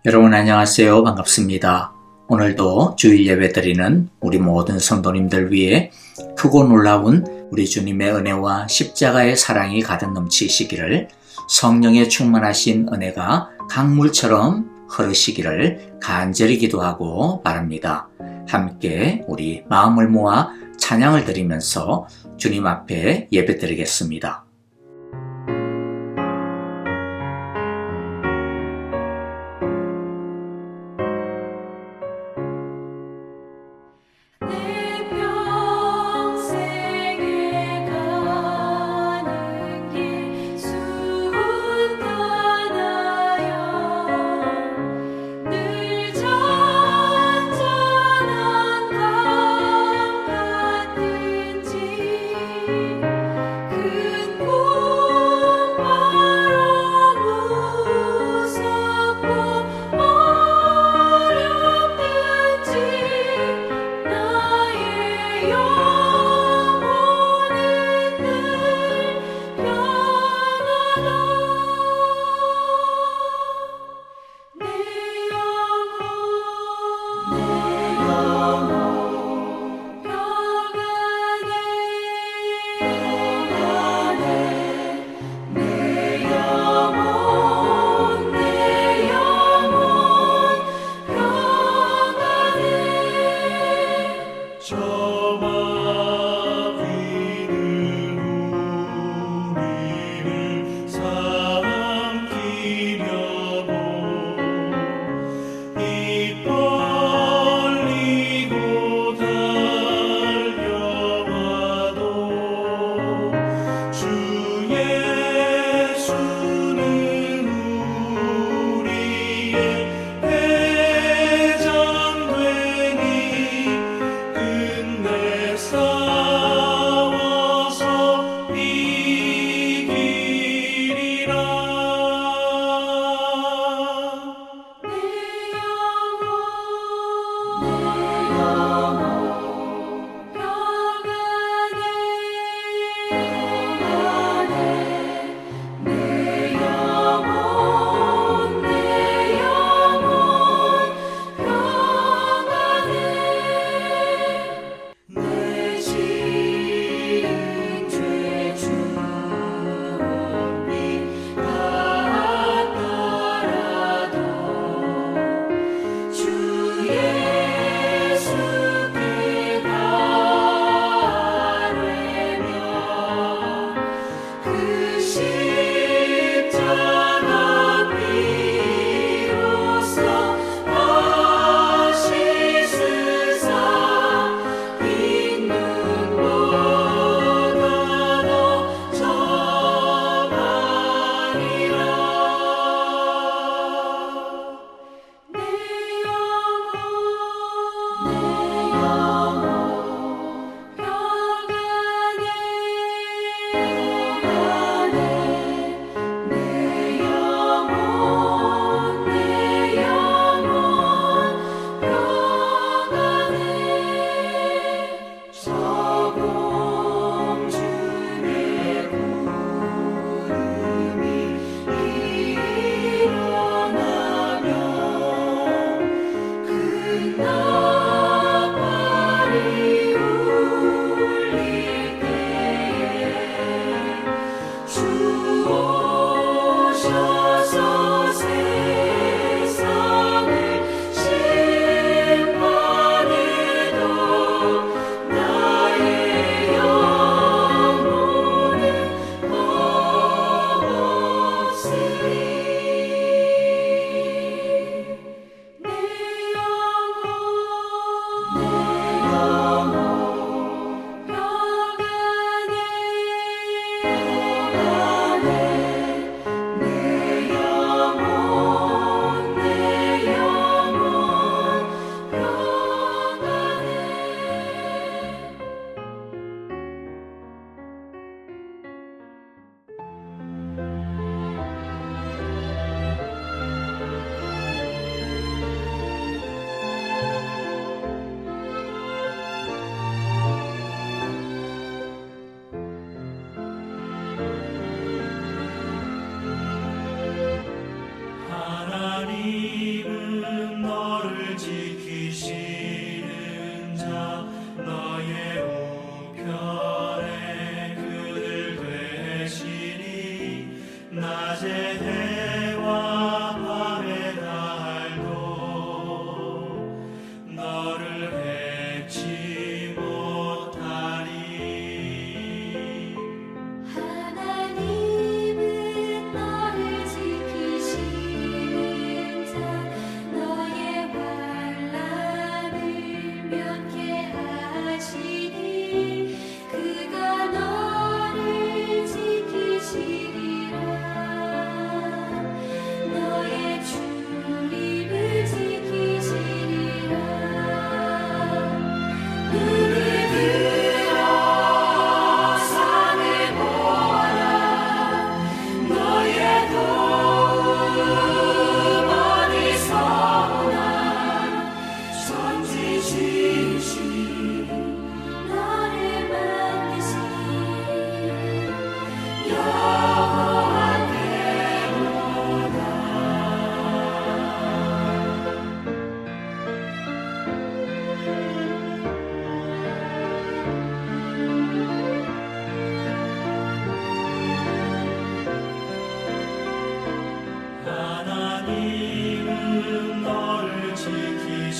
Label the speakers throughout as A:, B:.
A: 여러분 안녕하세요. 반갑습니다. 오늘도 주일 예배 드리는 우리 모든 성도님들 위해 크고 놀라운 우리 주님의 은혜와 십자가의 사랑이 가득 넘치시기를, 성령에 충만하신 은혜가 강물처럼 흐르시기를 간절히 기도하고 바랍니다. 함께 우리 마음을 모아 찬양을 드리면서 주님 앞에 예배 드리겠습니다.
B: 그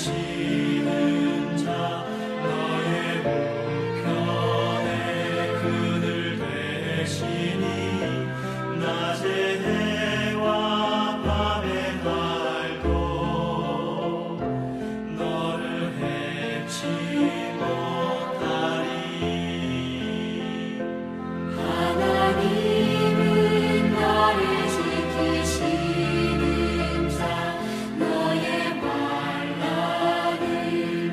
B: 헤치는 자 너의 우편에 그늘 되시니 낮의 해와 밤의 달도 너를 해치 못하리.
C: 하나님은 너를 지키시는 자 너의 환난을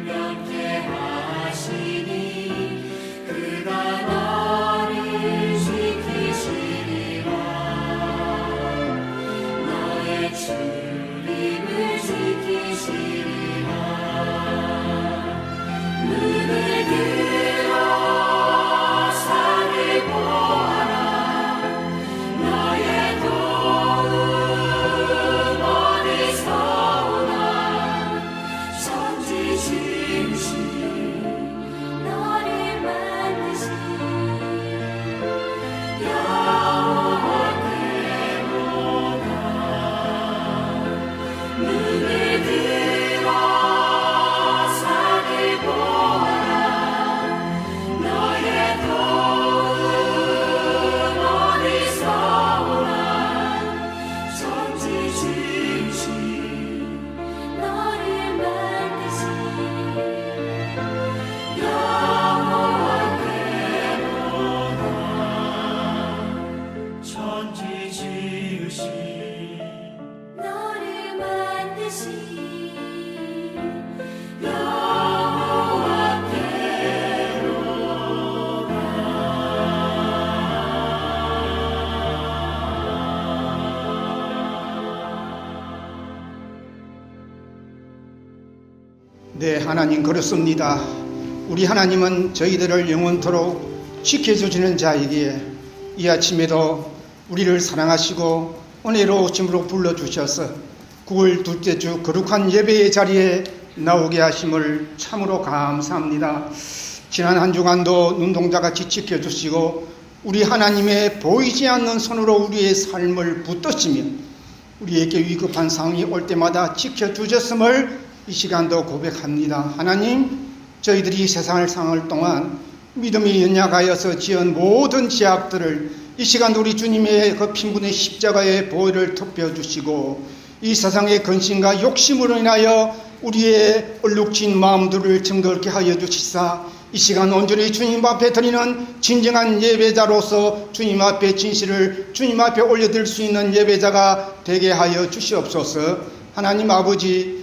C: 면케하시니 그가 너를 지키시리라. 너의 주림을 지키시리라. 눈을 들어 산을 보아라. 너의 도움 어디서 오나. 천지 지으신 너를 만드신 여호와께로다. 눈을 들어 산을 보아라. 너의 도움 어디서 오나. 천지 지으신 너를 만드신 여호와께로다.
B: 천지 지으신
C: 너를 만드신
D: 네, 하나님 그렇습니다. 우리 하나님은 저희들을 영원토록 지켜주시는 자이기에 이 아침에도 우리를 사랑하시고 은혜로우심으로 불러주셔서 9월 둘째 주 거룩한 예배의 자리에 나오게 하심을 참으로 감사합니다. 지난 한 주간도 눈동자같이 지켜주시고 우리 하나님의 보이지 않는 손으로 우리의 삶을 붙드시며 우리에게 위급한 상황이 올 때마다 지켜주셨음을 이 시간도 고백합니다. 하나님, 저희들이 세상을 상할 동안 믿음이 연약하여서 지은 모든 죄악들을 이 시간 우리 주님의 그 핀분의 십자가의 보혈을 덮여주시고 이 세상의 근심과 욕심으로 인하여 우리의 얼룩진 마음들을 정결케 하여 주시사 이 시간 온전히 주님 앞에 드리는 진정한 예배자로서 주님 앞에 진실을 주님 앞에 올려드릴 수 있는 예배자가 되게 하여 주시옵소서. 하나님 아버지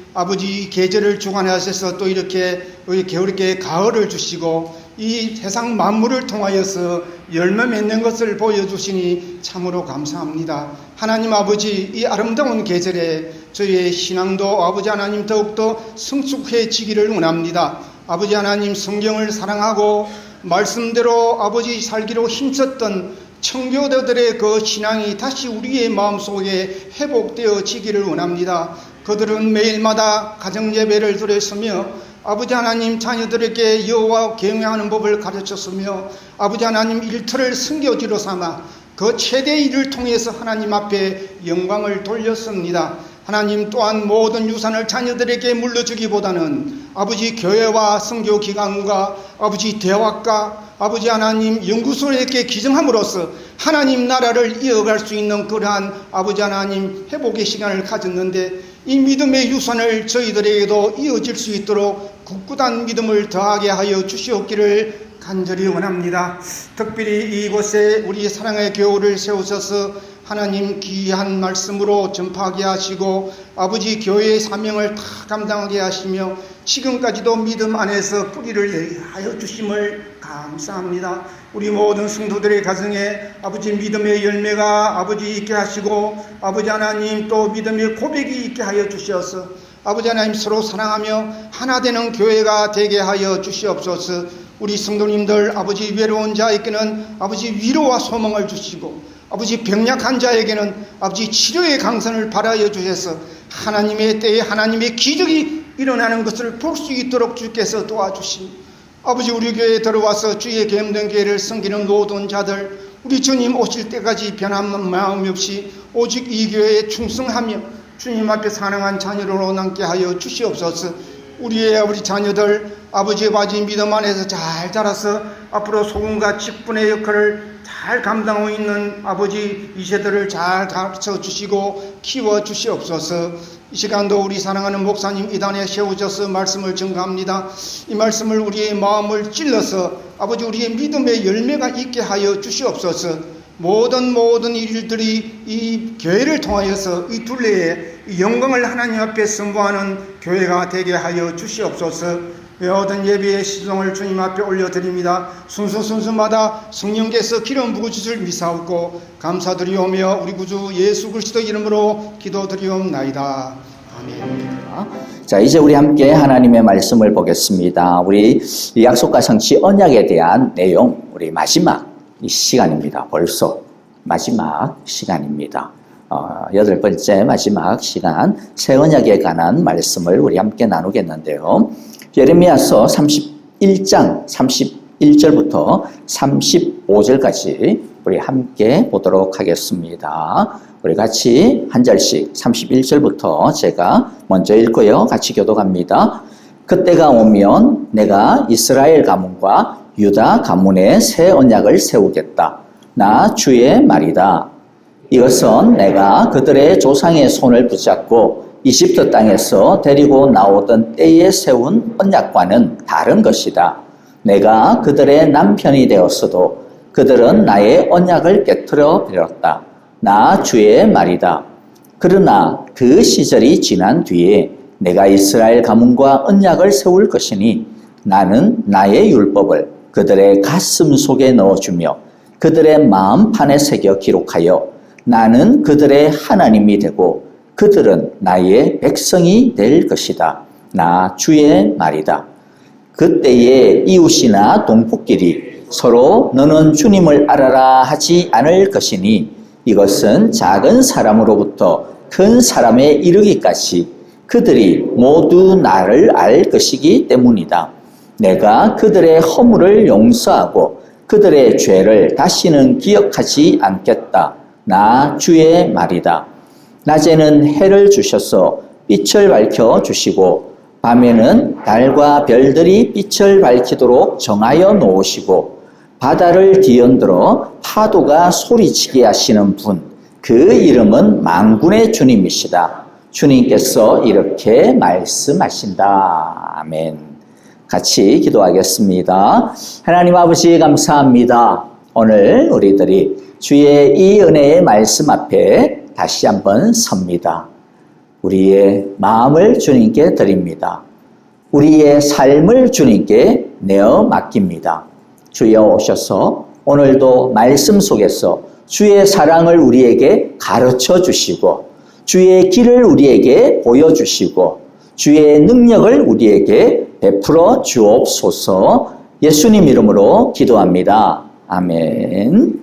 D: 계절을 주관하셔서 또 이렇게 겨울께 가을을 주시고 이 세상 만물을 통하여서 열매 맺는 것을 보여주시니 참으로 감사합니다. 하나님 아버지, 이 아름다운 계절에 저희의 신앙도 아버지 하나님 더욱더 성숙해지기를 원합니다. 아버지 하나님, 성경을 사랑하고 말씀대로 아버지 살기로 힘썼던 청교도들의 그 신앙이 다시 우리의 마음속에 회복되어지기를 원합니다. 그들은 매일마다 가정예배를 드렸으며 아버지 하나님, 자녀들에게 여호와 경외하는 법을 가르쳤으며 아버지 하나님, 일터를 성교지로 삼아 그 최대의 일을 통해서 하나님 앞에 영광을 돌렸습니다. 하나님 또한 모든 유산을 자녀들에게 물려주기보다는 아버지 교회와 선교기관과 아버지 대학과 아버지 하나님 연구소에게 기증함으로써 하나님 나라를 이어갈 수 있는 그러한 아버지 하나님 회복의 시간을 가졌는데 이 믿음의 유산을 저희들에게도 이어질 수 있도록 굳건한 믿음을 더하게 하여 주시옵기를 간절히 원합니다. 특별히 이곳에 우리 사랑의 교회를 세우셔서 하나님 귀한 말씀으로 전파하게 하시고 아버지 교회의 사명을 다 감당하게 하시며 지금까지도 믿음 안에서 뿌리를 내게 하여 주심을 감사합니다. 우리 모든 성도들의 가정에 아버지 믿음의 열매가 아버지 있게 하시고 아버지 하나님 또 믿음의 고백이 있게 하여 주시어서 아버지 하나님 서로 사랑하며 하나 되는 교회가 되게 하여 주시옵소서. 우리 성도님들 아버지 외로운 자에게는 아버지 위로와 소망을 주시고 아버지 병약한 자에게는 아버지 치료의 강선을 바라여 주셔서 하나님의 때에 하나님의 기적이 일어나는 것을 볼 수 있도록 주께서 도와주시니 아버지 우리 교회에 들어와서 주의 계명된 교회를 섬기는 모든 자들 우리 주님 오실 때까지 변함없는 마음 없이 오직 이 교회에 충성하며 주님 앞에 사랑한 자녀로 남게 하여 주시옵소서. 우리의 아버지 자녀들 아버지와 아버지 믿음 안에서 잘 자라서 앞으로 소금과 직분의 역할을 잘 감당하고 있는 아버지 이 세대를 잘 가르쳐 주시고 키워 주시옵소서. 이 시간도 우리 사랑하는 목사님 이단에 세워져서 말씀을 전가합니다. 이 말씀을 우리의 마음을 찔러서 아버지 우리의 믿음의 열매가 있게 하여 주시옵소서. 모든 일들이 이 교회를 통하여서 이 둘레의 영광을 하나님 앞에 선보하는 교회가 되게 하여 주시옵소서. 모든 예배의 시종을 주님 앞에 올려드립니다. 순서마다 성령께서 기름 부으시줄 미사옵고 감사드리오며 우리 구주 예수 그리스도 이름으로 기도드리옵나이다. 아멘.
A: 자, 이제 우리 함께 하나님의 말씀을 보겠습니다. 우리 약속과 성취 언약에 대한 내용, 우리 마지막 이 시간입니다. 벌써 마지막 시간입니다. 8번째 마지막 시간, 새 언약에 관한 말씀을 우리 함께 나누겠는데요. 예레미야서 31장 31절부터 35절까지 우리 함께 보도록 하겠습니다. 우리 같이 한 절씩 31절부터 제가 먼저 읽고요. 같이 교독합니다. 그때가 오면 내가 이스라엘 가문과 유다 가문에 새 언약을 세우겠다. 나 주의 말이다. 이것은 내가 그들의 조상의 손을 붙잡고 이집트 땅에서 데리고 나오던 때에 세운 언약과는 다른 것이다. 내가 그들의 남편이 되었어도 그들은 나의 언약을 깨트려 버렸다. 나 주의 말이다. 그러나 그 시절이 지난 뒤에 내가 이스라엘 가문과 언약을 세울 것이니 나는 나의 율법을 그들의 가슴 속에 넣어주며 그들의 마음판에 새겨 기록하여 나는 그들의 하나님이 되고 그들은 나의 백성이 될 것이다. 나 주의 말이다. 그때에 이웃이나 동포끼리 서로 너는 주님을 알아라 하지 않을 것이니 이것은 작은 사람으로부터 큰 사람에 이르기까지 그들이 모두 나를 알 것이기 때문이다. 내가 그들의 허물을 용서하고 그들의 죄를 다시는 기억하지 않겠다. 나 주의 말이다. 낮에는 해를 주셔서 빛을 밝혀주시고 밤에는 달과 별들이 빛을 밝히도록 정하여 놓으시고 바다를 뒤흔들어 파도가 소리치게 하시는 분, 그 이름은 만군의 주님이시다. 주님께서 이렇게 말씀하신다. 아멘. 같이 기도하겠습니다. 하나님 아버지 감사합니다. 오늘 우리들이 주의 이 은혜의 말씀 앞에 다시 한번 섭니다. 우리의 마음을 주님께 드립니다. 우리의 삶을 주님께 내어 맡깁니다. 주여 오셔서 오늘도 말씀 속에서 주의 사랑을 우리에게 가르쳐 주시고 주의 길을 우리에게 보여주시고 주의 능력을 우리에게 베풀어 주옵소서. 예수님 이름으로 기도합니다. 아멘.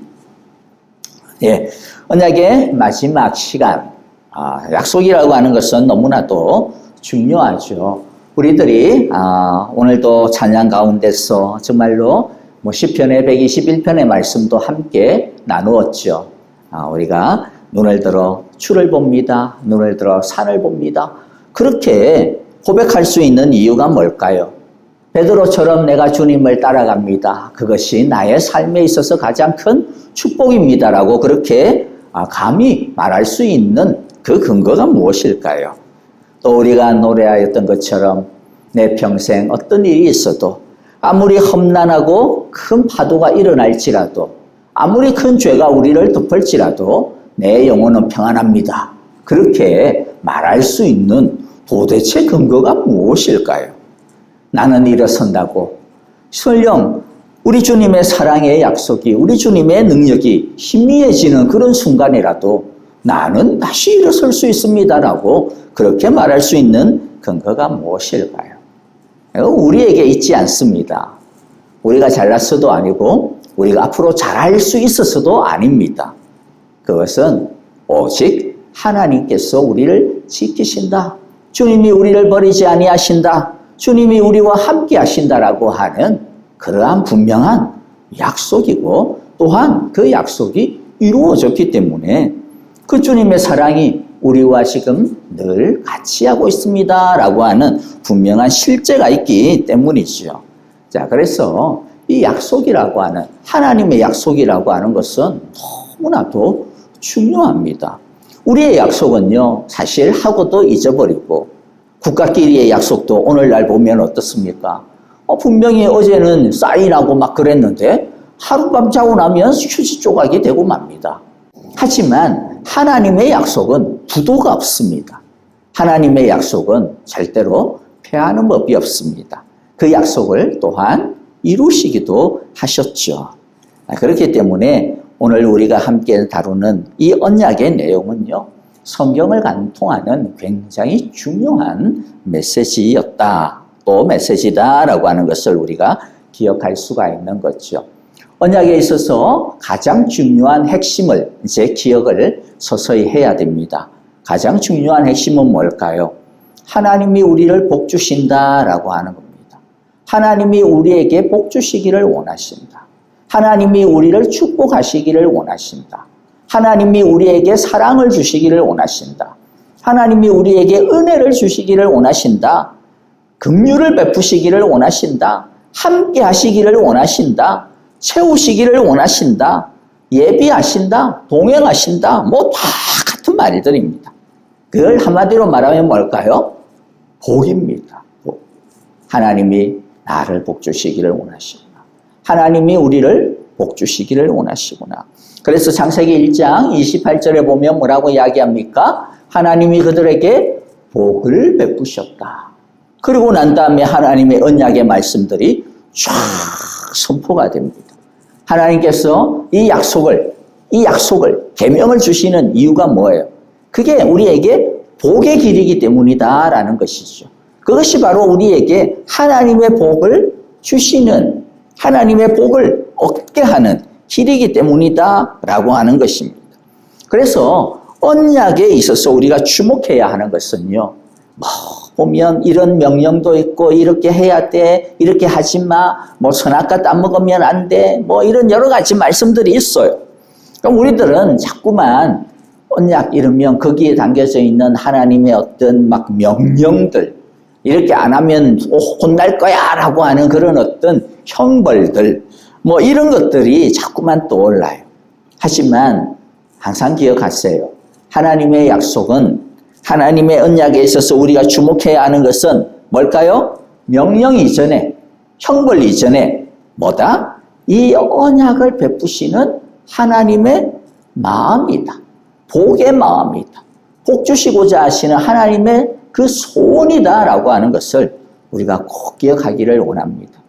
A: 예, 언약의 마지막 시간, 약속이라고 하는 것은 너무나도 중요하죠. 우리들이 오늘도 찬양 가운데서 정말로 시편의 121편의 말씀도 함께 나누었죠. 우리가 눈을 들어 주를 봅니다. 눈을 들어 산을 봅니다. 그렇게 고백할 수 있는 이유가 뭘까요? 베드로처럼 내가 주님을 따라갑니다. 그것이 나의 삶에 있어서 가장 큰 축복입니다라고 그렇게 감히 말할 수 있는 그 근거가 무엇일까요? 또 우리가 노래하였던 것처럼 내 평생 어떤 일이 있어도 아무리 험난하고 큰 파도가 일어날지라도 아무리 큰 죄가 우리를 덮을지라도 내 영혼은 평안합니다. 그렇게 말할 수 있는 도대체 근거가 무엇일까요? 나는 일어선다고 설령 우리 주님의 사랑의 약속이 우리 주님의 능력이 희미해지는 그런 순간이라도 나는 다시 일어설 수 있습니다라고 그렇게 말할 수 있는 근거가 무엇일까요? 우리에게 있지 않습니다. 우리가 잘났어도 아니고 우리가 앞으로 잘할 수 있어서도 아닙니다. 그것은 오직 하나님께서 우리를 지키신다. 주님이 우리를 버리지 아니하신다. 주님이 우리와 함께 하신다라고 하는 그러한 분명한 약속이고 또한 그 약속이 이루어졌기 때문에 그 주님의 사랑이
E: 우리와 지금 늘 같이 하고 있습니다 라고 하는 분명한 실제가 있기 때문이죠. 자, 그래서 이 약속이라고 하는, 하나님의 약속이라고 하는 것은 너무나도 중요합니다. 우리의 약속은요, 사실 하고도 잊어버리고, 국가끼리의 약속도 오늘날 보면 어떻습니까? 분명히 어제는 사인하고 막 그랬는데 하룻밤 자고 나면 휴지 조각이 되고 맙니다. 하지만 하나님의 약속은 부도가 없습니다. 하나님의 약속은 절대로 패하는 법이 없습니다. 그 약속을 또한 이루시기도 하셨죠. 그렇기 때문에 오늘 우리가 함께 다루는 이 언약의 내용은요, 성경을 관통하는 굉장히 중요한 메시지였다, 또 메시지다라고 하는 것을 우리가 기억할 수가 있는 거죠. 언약에 있어서 가장 중요한 핵심을 이제 기억을 서서히 해야 됩니다. 가장 중요한 핵심은 뭘까요? 하나님이 우리를 복 주신다라고 하는 겁니다. 하나님이 우리에게 복 주시기를 원하신다. 하나님이 우리를 축복하시기를 원하신다. 하나님이 우리에게 사랑을 주시기를 원하신다. 하나님이 우리에게 은혜를 주시기를 원하신다. 긍휼을 베푸시기를 원하신다. 함께 하시기를 원하신다. 채우시기를 원하신다. 예비하신다. 동행하신다. 뭐 다 같은 말들입니다. 그걸 한마디로 말하면 뭘까요? 복입니다. 복. 하나님이 나를 복 주시기를 원하신다. 하나님이 우리를 복 주시기를 원하시구나. 그래서 창세기 1장 28절에 보면 뭐라고 이야기합니까? 하나님이 그들에게 복을 베푸셨다. 그리고 난 다음에 하나님의 언약의 말씀들이 쫙 선포가 됩니다. 하나님께서 이 약속을 계명을 주시는 이유가 뭐예요? 그게 우리에게 복의 길이기 때문이다라는 것이죠. 그것이 바로 우리에게 하나님의 복을 주시는, 하나님의 복을 얻게 하는 길이기 때문이다라고 하는 것입니다. 그래서 언약에 있어서 우리가 주목해야 하는 것은요, 보면 이런 명령도 있고, 이렇게 해야 돼, 이렇게 하지 마, 선악과 따먹으면 안 돼, 이런 여러 가지 말씀들이 있어요. 그럼 우리들은 자꾸만 언약 이러면 거기에 담겨져 있는 하나님의 어떤 명령들, 이렇게 안 하면 혼날 거야 라고 하는 그런 어떤 형벌들, 이런 것들이 자꾸만 떠올라요. 하지만 항상 기억하세요. 하나님의 약속은, 하나님의 언약에 있어서 우리가 주목해야 하는 것은 뭘까요? 명령 이전에, 형벌 이전에 뭐다? 이 언약을 베푸시는 하나님의 마음이다. 복의 마음이다. 복 주시고자 하시는 하나님의 그 소원이다라고 하는 것을 우리가 꼭 기억하기를 원합니다.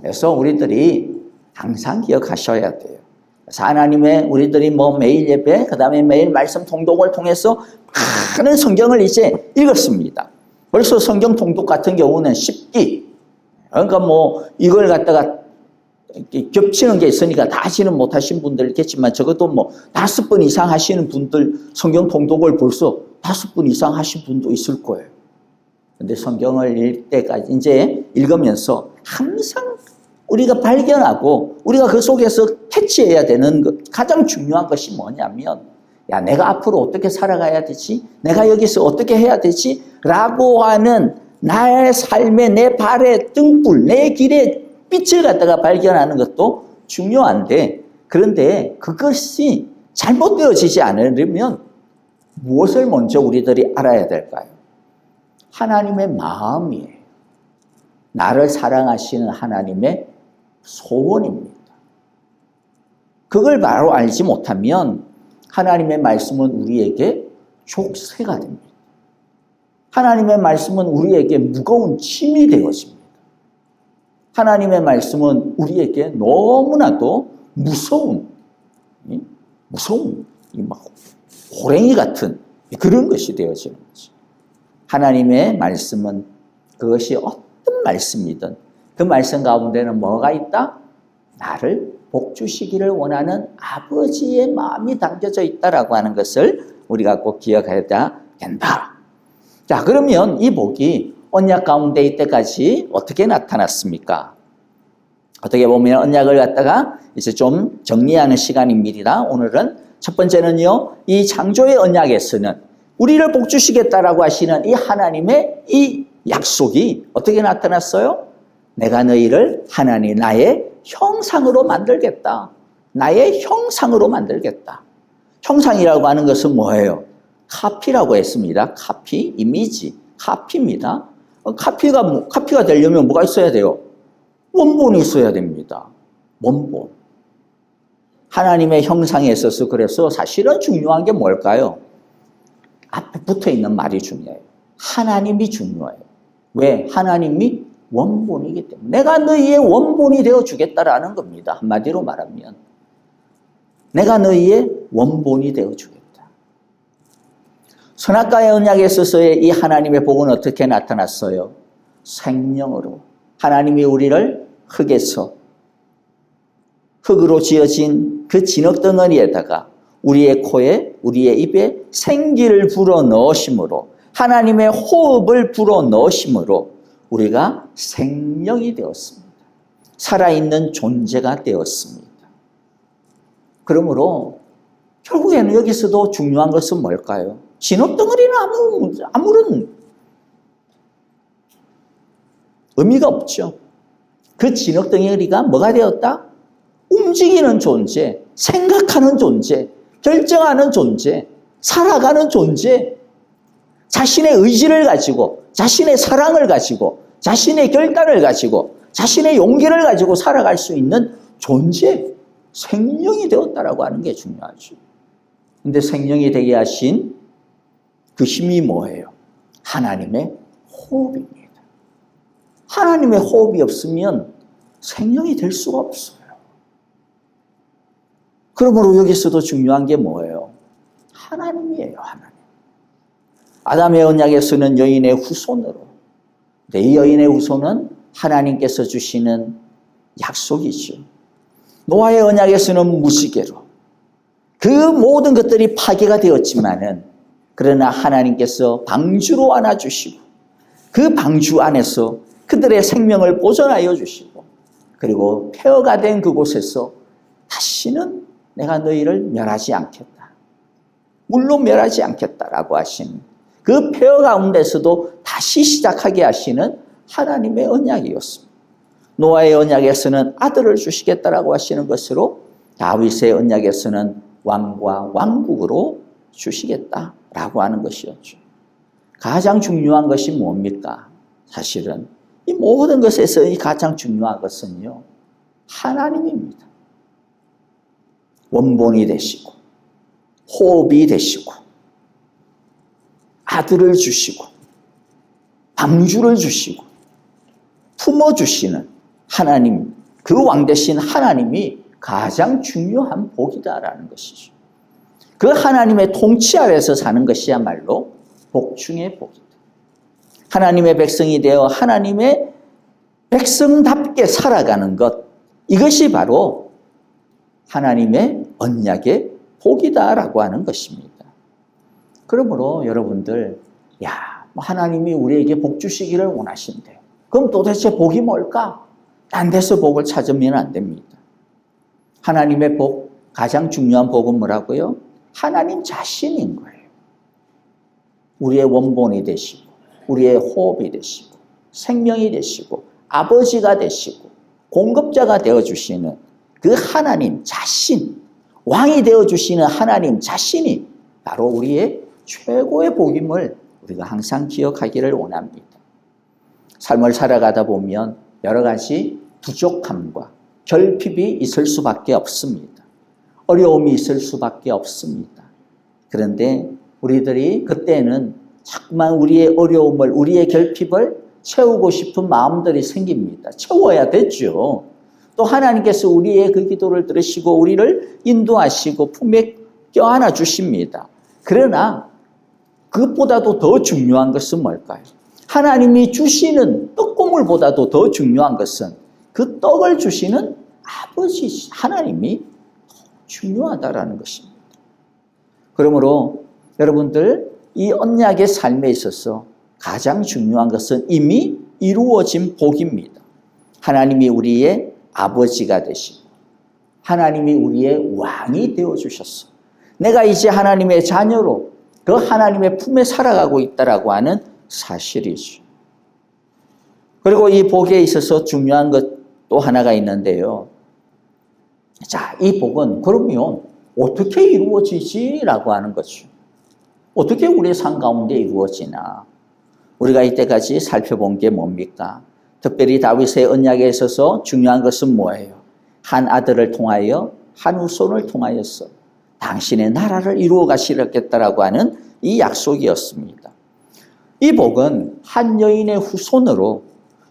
E: 그래서 우리들이 항상 기억하셔야 돼요. 그래서 하나님의 우리들이 매일 예배, 그 다음에 매일 말씀 통독을 통해서 많은 성경을 이제 읽었습니다. 벌써 성경 통독 같은 경우는 10기. 그러니까 이걸 갖다가 겹치는 게 있으니까 다 하시는 못하신 분들 있겠지만 적어도 5번 이상 하시는 분들 성경 통독을 벌써 5번 이상 하신 분도 있을 거예요. 근데 성경을 읽을 때까지 이제 읽으면서 항상 우리가 발견하고 우리가 그 속에서 캐치해야 되는 가장 중요한 것이 뭐냐면, 야, 내가 앞으로 어떻게 살아가야 되지? 내가 여기서 어떻게 해야 되지? 라고 하는 나의 삶의, 내 발의 등불, 내 길의 빛을 갖다가 발견하는 것도 중요한데, 그런데 그것이 잘못되어지지 않으려면 무엇을 먼저 우리들이 알아야 될까요? 하나님의 마음이에요. 나를 사랑하시는 하나님의 소원입니다. 그걸 바로 알지 못하면 하나님의 말씀은 우리에게 족쇄가 됩니다. 하나님의 말씀은 우리에게 무거운 짐이 되어집니다. 하나님의 말씀은 우리에게 너무나도 무서운 호랭이 같은 그런 것이 되어지는 거죠. 하나님의 말씀은 그것이 어떤 말씀이든 그 말씀 가운데는 뭐가 있다? 나를 복 주시기를 원하는 아버지의 마음이 담겨져 있다라고 하는 것을 우리가 꼭 기억해야 된다. 자, 그러면 이 복이 언약 가운데 이때까지 어떻게 나타났습니까? 어떻게 보면 언약을 갖다가 이제 좀 정리하는 시간입니다. 오늘은 첫 번째는요, 이 창조의 언약에서는 우리를 복 주시겠다라고 하시는 이 하나님의 이 약속이 어떻게 나타났어요? 내가 너희를 하나님 나의 형상으로 만들겠다. 나의 형상으로 만들겠다. 형상이라고 하는 것은 뭐예요? 카피라고 했습니다. 카피, 이미지, 카피입니다. 카피가 되려면 뭐가 있어야 돼요? 원본이 있어야 됩니다. 원본. 하나님의 형상에 있어서 그래서 사실은 중요한 게 뭘까요? 앞에 붙어 있는 말이 중요해요. 하나님이 중요해요. 왜? 하나님이 원본이기 때문에. 내가 너희의 원본이 되어 주겠다라는 겁니다. 한마디로 말하면. 내가 너희의 원본이 되어 주겠다. 선악과의 언약에 있어서의 이 하나님의 복은 어떻게 나타났어요? 생명으로. 하나님이 우리를 흙으로 지어진 그 진흙덩어리에다가 우리의 코에, 우리의 입에 생기를 불어 넣으심으로, 하나님의 호흡을 불어 넣으심으로 우리가 생명이 되었습니다. 살아있는 존재가 되었습니다. 그러므로 결국에는 여기서도 중요한 것은 뭘까요? 진흙덩어리는 아무런 의미가 없죠. 그 진흙덩어리가 뭐가 되었다? 움직이는 존재, 생각하는 존재, 결정하는 존재, 살아가는 존재, 자신의 의지를 가지고, 자신의 사랑을 가지고, 자신의 결단을 가지고, 자신의 용기를 가지고 살아갈 수 있는 존재, 생명이 되었다라고 하는 게 중요하죠. 근데 생명이 되게 하신 그 힘이 뭐예요? 하나님의 호흡입니다. 하나님의 호흡이 없으면 생명이 될 수가 없어요. 그러므로 여기서도 중요한 게 뭐예요? 하나님이에요, 하나님. 아담의 언약에서는 여인의 후손으로, 이 여인의 후손은 하나님께서 주시는 약속이죠. 노아의 언약에서는 무지개로, 그 모든 것들이 파괴가 되었지만은, 그러나 하나님께서 방주로 안아주시고, 그 방주 안에서 그들의 생명을 보존하여 주시고, 그리고 폐허가 된 그곳에서 다시는 내가 너희를 멸하지 않겠다. 물로 멸하지 않겠다라고 하신 그 폐허 가운데서도 다시 시작하게 하시는 하나님의 언약이었습니다. 노아의 언약에서는 아들을 주시겠다라고 하시는 것으로 다윗의 언약에서는 왕과 왕국으로 주시겠다라고 하는 것이었죠. 가장 중요한 것이 뭡니까? 사실은 이 모든 것에서 이 가장 중요한 것은요, 하나님입니다. 원본이 되시고, 호흡이 되시고, 아들을 주시고, 방주를 주시고, 품어주시는 하나님, 그 왕 되신 하나님이 가장 중요한 복이다라는 것이죠. 그 하나님의 통치 아래서 사는 것이야말로 복 중의 복이다. 하나님의 백성이 되어 하나님의 백성답게 살아가는 것, 이것이 바로 하나님의 언약의 복이다라고 하는 것입니다. 그러므로 여러분들, 하나님이 우리에게 복 주시기를 원하신대. 그럼 도대체 복이 뭘까? 딴 데서 복을 찾으면 안 됩니다. 하나님의 복, 가장 중요한 복은 뭐라고요? 하나님 자신인 거예요. 우리의 원본이 되시고, 우리의 호흡이 되시고, 생명이 되시고, 아버지가 되시고, 공급자가 되어주시는 그 하나님 자신, 왕이 되어주시는 하나님 자신이 바로 우리의 최고의 복임을 우리가 항상 기억하기를 원합니다. 삶을 살아가다 보면 여러 가지 부족함과 결핍이 있을 수밖에 없습니다. 어려움이 있을 수밖에 없습니다. 그런데 우리들이 그때는 자꾸만 우리의 어려움을, 우리의 결핍을 채우고 싶은 마음들이 생깁니다. 채워야 되죠. 또 하나님께서 우리의 그 기도를 들으시고 우리를 인도하시고 품에 껴안아 주십니다. 그러나 그것보다도 더 중요한 것은 뭘까요? 하나님이 주시는 떡고물보다도 더 중요한 것은 그 떡을 주시는 아버지 하나님이 중요하다라는 것입니다. 그러므로 여러분들, 이 언약의 삶에 있어서 가장 중요한 것은 이미 이루어진 복입니다. 하나님이 우리의 아버지가 되시고 하나님이 우리의 왕이 되어주셨어. 내가 이제 하나님의 자녀로 그 하나님의 품에 살아가고 있다라고 하는 사실이죠. 그리고 이 복에 있어서 중요한 것 또 하나가 있는데요. 자, 이 복은 그러면 어떻게 이루어지지라고 하는 거죠. 어떻게 우리의 삶 가운데 이루어지나? 우리가 이때까지 살펴본 게 뭡니까? 특별히 다윗의 언약에 있어서 중요한 것은 뭐예요? 한 아들을 통하여 한 후손을 통하여서 당신의 나라를 이루어 가시겠다라고 하는 이 약속이었습니다. 이 복은 한 여인의 후손으로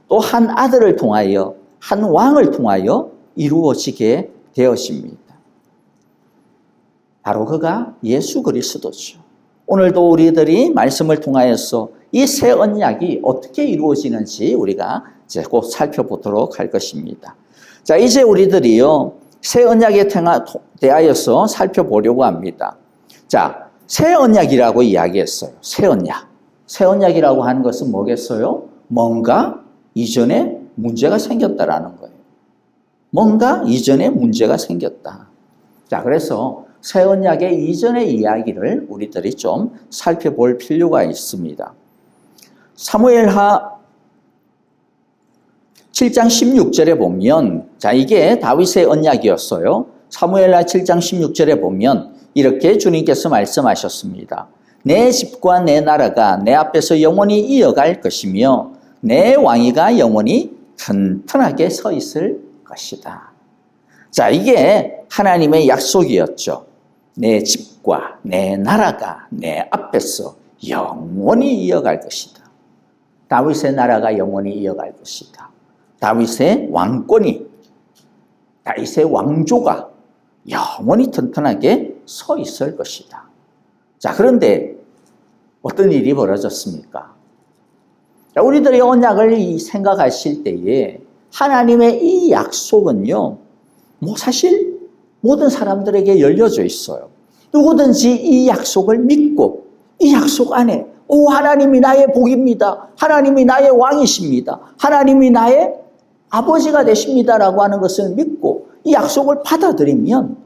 E: 또 한 아들을 통하여 한 왕을 통하여 이루어지게 되었습니다. 바로 그가 예수 그리스도죠. 오늘도 우리들이 말씀을 통하여서 이 새 언약이 어떻게 이루어지는지 우리가 이제 곧 살펴보도록 할 것입니다. 자, 이제 우리들이요, 새 언약에 대하여서 살펴보려고 합니다. 자, 새 언약이라고 이야기했어요. 새 언약. 새 언약이라고 하는 것은 뭐겠어요? 뭔가 이전에 문제가 생겼다라는 거예요. 뭔가 이전에 문제가 생겼다. 자, 그래서 새 언약의 이전의 이야기를 우리들이 좀 살펴볼 필요가 있습니다. 사무엘하 7장 16절에 보면, 자, 이게 다윗의 언약이었어요. 사무엘하 7장 16절에 보면 이렇게 주님께서 말씀하셨습니다. 내 집과 내 나라가 내 앞에서 영원히 이어갈 것이며 내 왕위가 영원히 튼튼하게 서 있을 것이다. 자, 이게 하나님의 약속이었죠. 내 집과 내 나라가 내 앞에서 영원히 이어갈 것이다. 다윗의 나라가 영원히 이어갈 것이다. 다윗의 왕권이, 다윗의 왕조가 영원히 튼튼하게 서 있을 것이다. 자, 그런데 어떤 일이 벌어졌습니까? 자, 우리들의 언약을 생각하실 때에 하나님의 이 약속은요, 사실 모든 사람들에게 열려져 있어요. 누구든지 이 약속을 믿고 이 약속 안에 하나님이 나의 복입니다. 하나님이 나의 왕이십니다. 하나님이 나의 아버지가 되십니다라고 하는 것을 믿고 이 약속을 받아들이면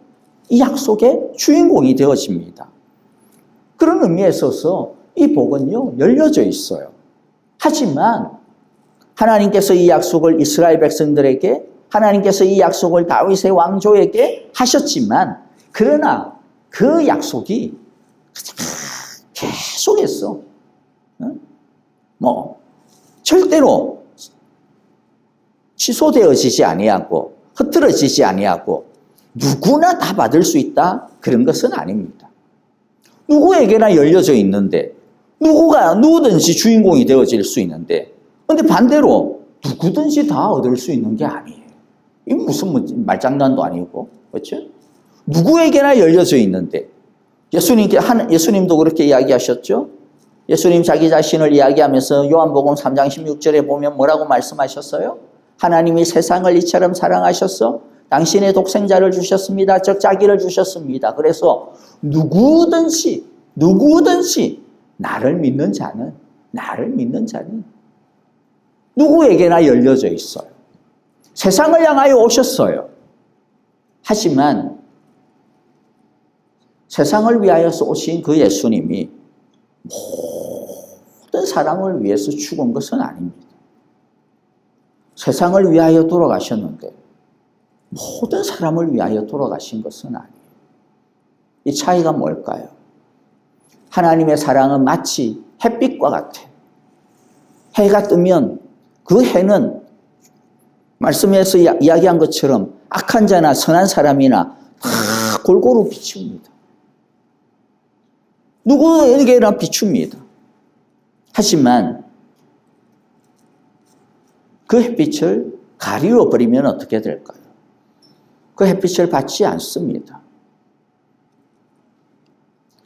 E: 이 약속의 주인공이 되어집니다. 그런 의미에 있어서 이 복은요, 열려져 있어요. 하지만 하나님께서 이 약속을 이스라엘 백성들에게, 하나님께서 이 약속을 다윗의 왕조에게 하셨지만, 그러나 그 약속이 계속했어. 절대로 취소되어지지 아니하고 흐트러지지 아니하고 누구나 다 받을 수 있다, 그런 것은 아닙니다. 누구에게나 열려져 있는데, 누구든지 주인공이 되어질 수 있는데, 근데 반대로 누구든지 다 얻을 수 있는 게 아니에요. 이 무슨 말장난도 아니고, 그렇죠? 누구에게나 열려져 있는데, 예수님도 그렇게 이야기하셨죠? 예수님 자기 자신을 이야기하면서 요한복음 3장 16절에 보면 뭐라고 말씀하셨어요? 하나님이 세상을 이처럼 사랑하셔서 당신의 독생자를 주셨습니다. 즉 자기를 주셨습니다. 그래서 누구든지 나를 믿는 자는 누구에게나 열려져 있어요. 세상을 향하여 오셨어요. 하지만 세상을 위하여서 오신 그 예수님이 모든 사람을 위해서 죽은 것은 아닙니다. 세상을 위하여 돌아가셨는데 모든 사람을 위하여 돌아가신 것은 아니에요. 이 차이가 뭘까요? 하나님의 사랑은 마치 햇빛과 같아. 해가 뜨면 그 해는 말씀에서 이야기한 것처럼 악한 자나 선한 사람이나 다 골고루 비춥니다. 누구에게나 비춥니다. 하지만 그 햇빛을 가리워 버리면 어떻게 될까요? 그 햇빛을 받지 않습니다.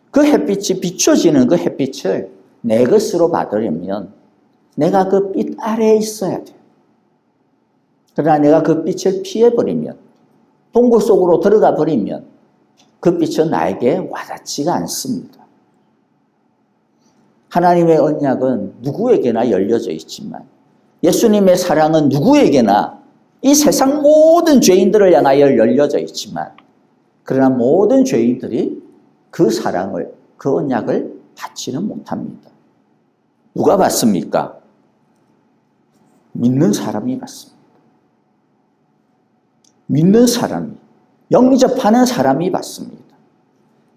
E: 그 햇빛이 비춰지는 그 햇빛을 내 것으로 받으려면 내가 그 빛 아래에 있어야 돼요. 그러나 내가 그 빛을 피해버리면, 동굴 속으로 들어가 버리면 그 빛은 나에게 와닿지가 않습니다. 하나님의 언약은 누구에게나 열려져 있지만 예수님의 사랑은 누구에게나, 이 세상 모든 죄인들을 향하여 열려져 있지만, 그러나 모든 죄인들이 그 사랑을, 그 언약을 받지는 못합니다. 누가 받습니까? 믿는 사람이 받습니다. 믿는 사람이, 영접하는 사람이 받습니다.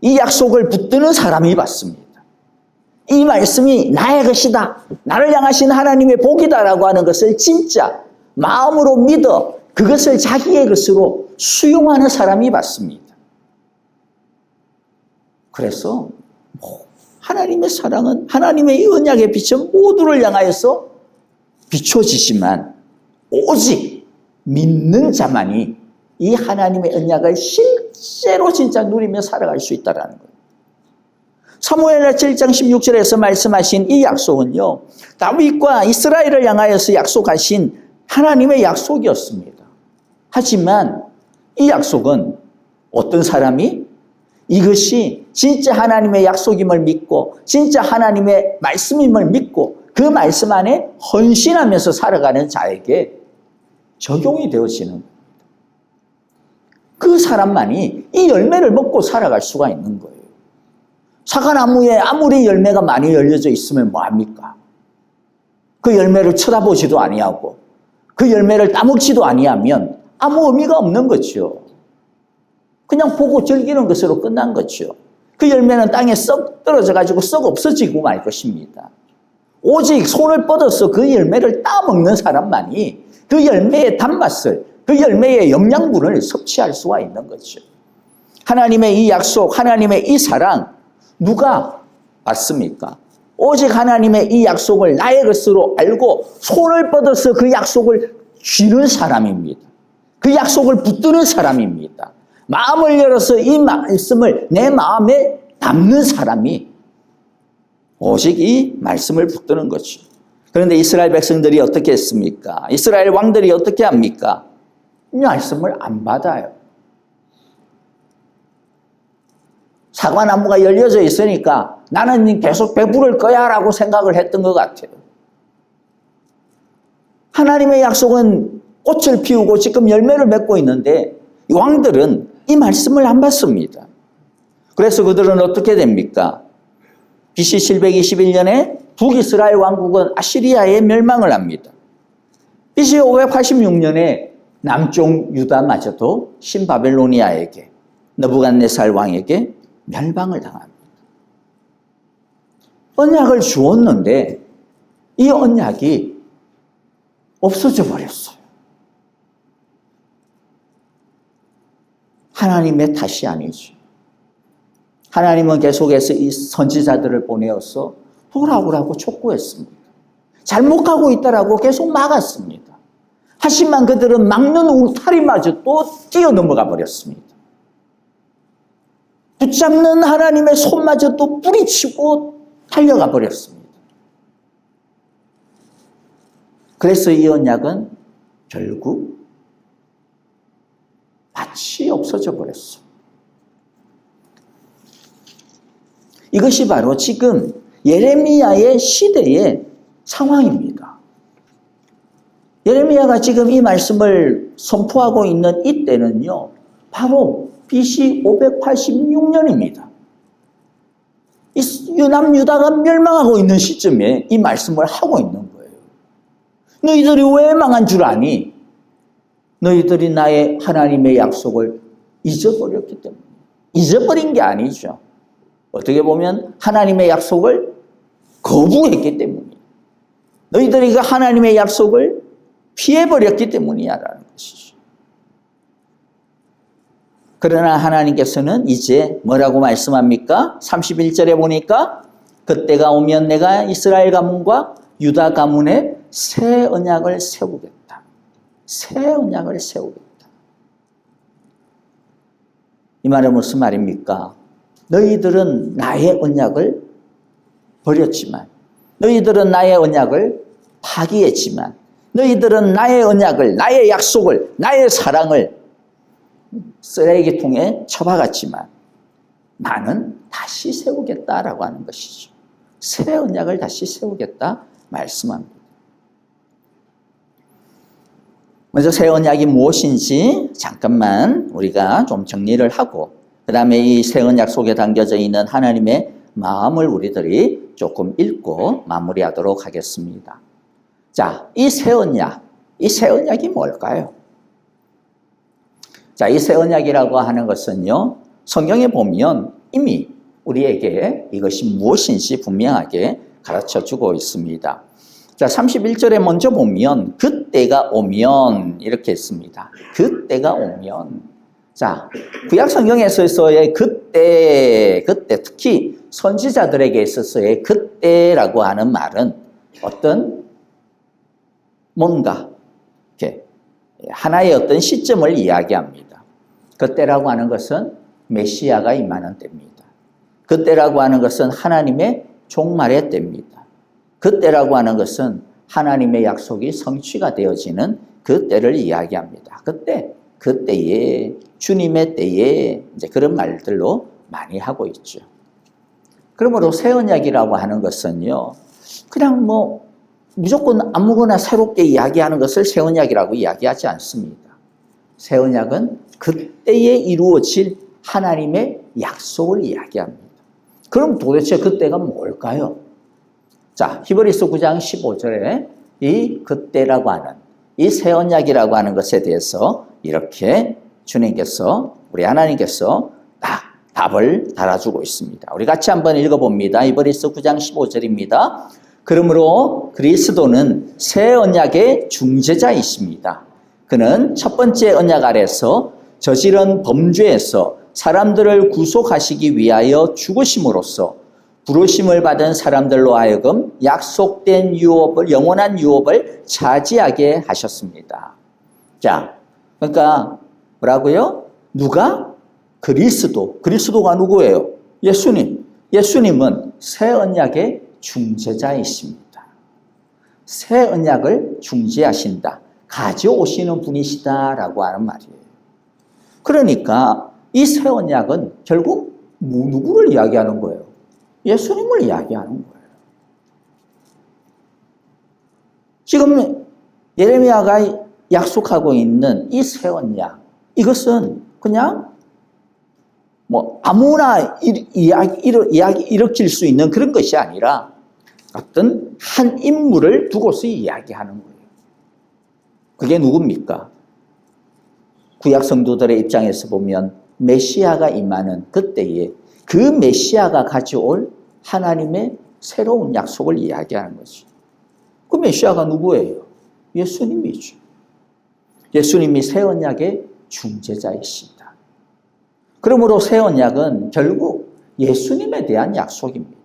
E: 이 약속을 붙드는 사람이 받습니다. 이 말씀이 나의 것이다, 나를 향하신 하나님의 복이다라고 하는 것을 진짜 마음으로 믿어 그것을 자기의 것으로 수용하는 사람이 받습니다. 그래서 하나님의 사랑은, 하나님의 이 언약의 빛은 모두를 향하여서 비춰지지만 오직 믿는 자만이 이 하나님의 언약을 실제로 진짜 누리며 살아갈 수 있다는 거예요. 사무엘하 7장 16절에서 말씀하신 이 약속은요, 다윗과 이스라엘을 향하여서 약속하신 하나님의 약속이었습니다. 하지만 이 약속은 어떤 사람이 이것이 진짜 하나님의 약속임을 믿고 진짜 하나님의 말씀임을 믿고 그 말씀 안에 헌신하면서 살아가는 자에게 적용이 되어지는 겁니다. 그 사람만이 이 열매를 먹고 살아갈 수가 있는 거예요. 사과나무에 아무리 열매가 많이 열려져 있으면 뭐합니까? 그 열매를 쳐다보지도 아니하고 그 열매를 따먹지도 아니하면 아무 의미가 없는 거죠. 그냥 보고 즐기는 것으로 끝난 거죠. 그 열매는 땅에 썩 떨어져 가지고 썩 없어지고 말 것입니다. 오직 손을 뻗어서 그 열매를 따먹는 사람만이 그 열매의 단맛을, 그 열매의 영양분을 섭취할 수가 있는 거죠. 하나님의 이 약속, 하나님의 이 사랑 누가 받습니까? 오직 하나님의 이 약속을 나의 것으로 알고 손을 뻗어서 그 약속을 쥐는 사람입니다. 그 약속을 붙드는 사람입니다. 마음을 열어서 이 말씀을 내 마음에 담는 사람이 오직 이 말씀을 붙드는 거죠. 그런데 이스라엘 백성들이 어떻게 했습니까? 이스라엘 왕들이 어떻게 합니까? 이 말씀을 안 받아요. 사과나무가 열려져 있으니까 나는 계속 배부를 거야 라고 생각을 했던 것 같아요. 하나님의 약속은 꽃을 피우고 지금 열매를 맺고 있는데 이 왕들은 이 말씀을 안 받습니다. 그래서 그들은 어떻게 됩니까? BC 721년에 북이스라엘 왕국은 아시리아에 멸망을 합니다. BC 586년에 남쪽 유다마저도 신바벨로니아에게, 느부갓네살 왕에게 멸망을 당합니다. 언약을 주었는데 이 언약이 없어져 버렸어요. 하나님의 탓이 아니죠. 하나님은 계속해서 이 선지자들을 보내어서 돌아오라고 촉구했습니다. 잘못 가고 있다라고 계속 막았습니다. 하지만 그들은 막는 울타리마저 또 뛰어넘어가 버렸습니다. 붙잡는 하나님의 손마저 또 뿌리치고 달려가 버렸습니다. 그래서 이 언약은 결국 마치 없어져 버렸어요. 이것이 바로 지금 예레미야의 시대의 상황입니다. 예레미야가 지금 이 말씀을 선포하고 있는 이때는요, 바로 BC 586년입니다. 남유다가 멸망하고 있는 시점에 이 말씀을 하고 있는 거예요. 너희들이 왜 망한 줄 아니? 너희들이 나의 하나님의 약속을 잊어버렸기 때문에. 잊어버린 게 아니죠. 어떻게 보면 하나님의 약속을 거부했기 때문이에요. 너희들이 그 하나님의 약속을 피해버렸기 때문이야라는 것이죠. 그러나 하나님께서는 이제 뭐라고 말씀합니까? 31절에 보니까 그때가 오면 내가 이스라엘 가문과 유다 가문에 새 언약을 세우겠다. 새 언약을 세우겠다. 이 말은 무슨 말입니까? 너희들은 나의 언약을 버렸지만, 너희들은 나의 언약을 파기했지만, 너희들은 나의 언약을, 나의 약속을, 나의 사랑을 쓰레기통에 처박았지만 나는 다시 세우겠다라고 하는 것이죠. 새 언약을 다시 세우겠다 말씀합니다. 먼저 새 언약이 무엇인지 잠깐만 우리가 좀 정리를 하고 그 다음에 이 새 언약 속에 담겨져 있는 하나님의 마음을 우리들이 조금 읽고 마무리하도록 하겠습니다. 자, 이 새 언약이 뭘까요? 자, 이 새 언약이라고 하는 것은요, 성경에 보면 이미 우리에게 이것이 무엇인지 분명하게 가르쳐 주고 있습니다. 자, 31절에 먼저 보면 그때가 오면 이렇게 했습니다. 그때가 오면. 자, 구약 성경에서의 그때 특히 선지자들에게 있어서의 그때라고 하는 말은 어떤 뭔가 이렇게 하나의 어떤 시점을 이야기합니다. 그때라고 하는 것은 메시아가 임하는 때입니다. 그때라고 하는 것은 하나님의 종말의 때입니다. 그때라고 하는 것은 하나님의 약속이 성취가 되어지는 그때를 이야기합니다. 그때에, 주님의 때에 이제 그런 말들로 많이 하고 있죠. 그러므로 새 언약이라고 하는 것은요, 그냥 무조건 아무거나 새롭게 이야기하는 것을 새 언약이라고 이야기하지 않습니다. 새 언약은 그때에 이루어질 하나님의 약속을 이야기합니다. 그럼 도대체 그때가 뭘까요? 자, 히브리서 9장 15절에 이 그때라고 하는, 이 새 언약이라고 하는 것에 대해서 이렇게 주님께서, 우리 하나님께서 답을 달아주고 있습니다. 우리 같이 한번 읽어봅니다. 히브리서 9장 15절입니다. 그러므로 그리스도는 새 언약의 중재자이십니다. 그는 첫 번째 언약 아래서 저지른 범죄에서 사람들을 구속하시기 위하여 죽으심으로써 부르심을 받은 사람들로 하여금 약속된 영원한 유업을 차지하게 하셨습니다. 자, 그러니까 뭐라고요? 누가? 그리스도가 누구예요? 예수님은 새 언약의 중재자이십니다. 새 언약을 중재하신다, 가져오시는 분이시다라고 하는 말이에요. 그러니까 이 새 언약은 결국 누구를 이야기하는 거예요? 예수님을 이야기하는 거예요. 지금 예레미야가 약속하고 있는 이 새 언약, 이것은 그냥 아무나 일으킬 수 있는 그런 것이 아니라 어떤 한 인물을 두고서 이야기하는 거예요. 그게 누굽니까? 구약 성도들의 입장에서 보면 메시아가 임하는 그때에 그 메시아가 가져올 하나님의 새로운 약속을 이야기하는 거죠. 그 메시아가 누구예요? 예수님이죠. 예수님이 새 언약의 중재자이십니다. 그러므로 새 언약은 결국 예수님에 대한 약속입니다.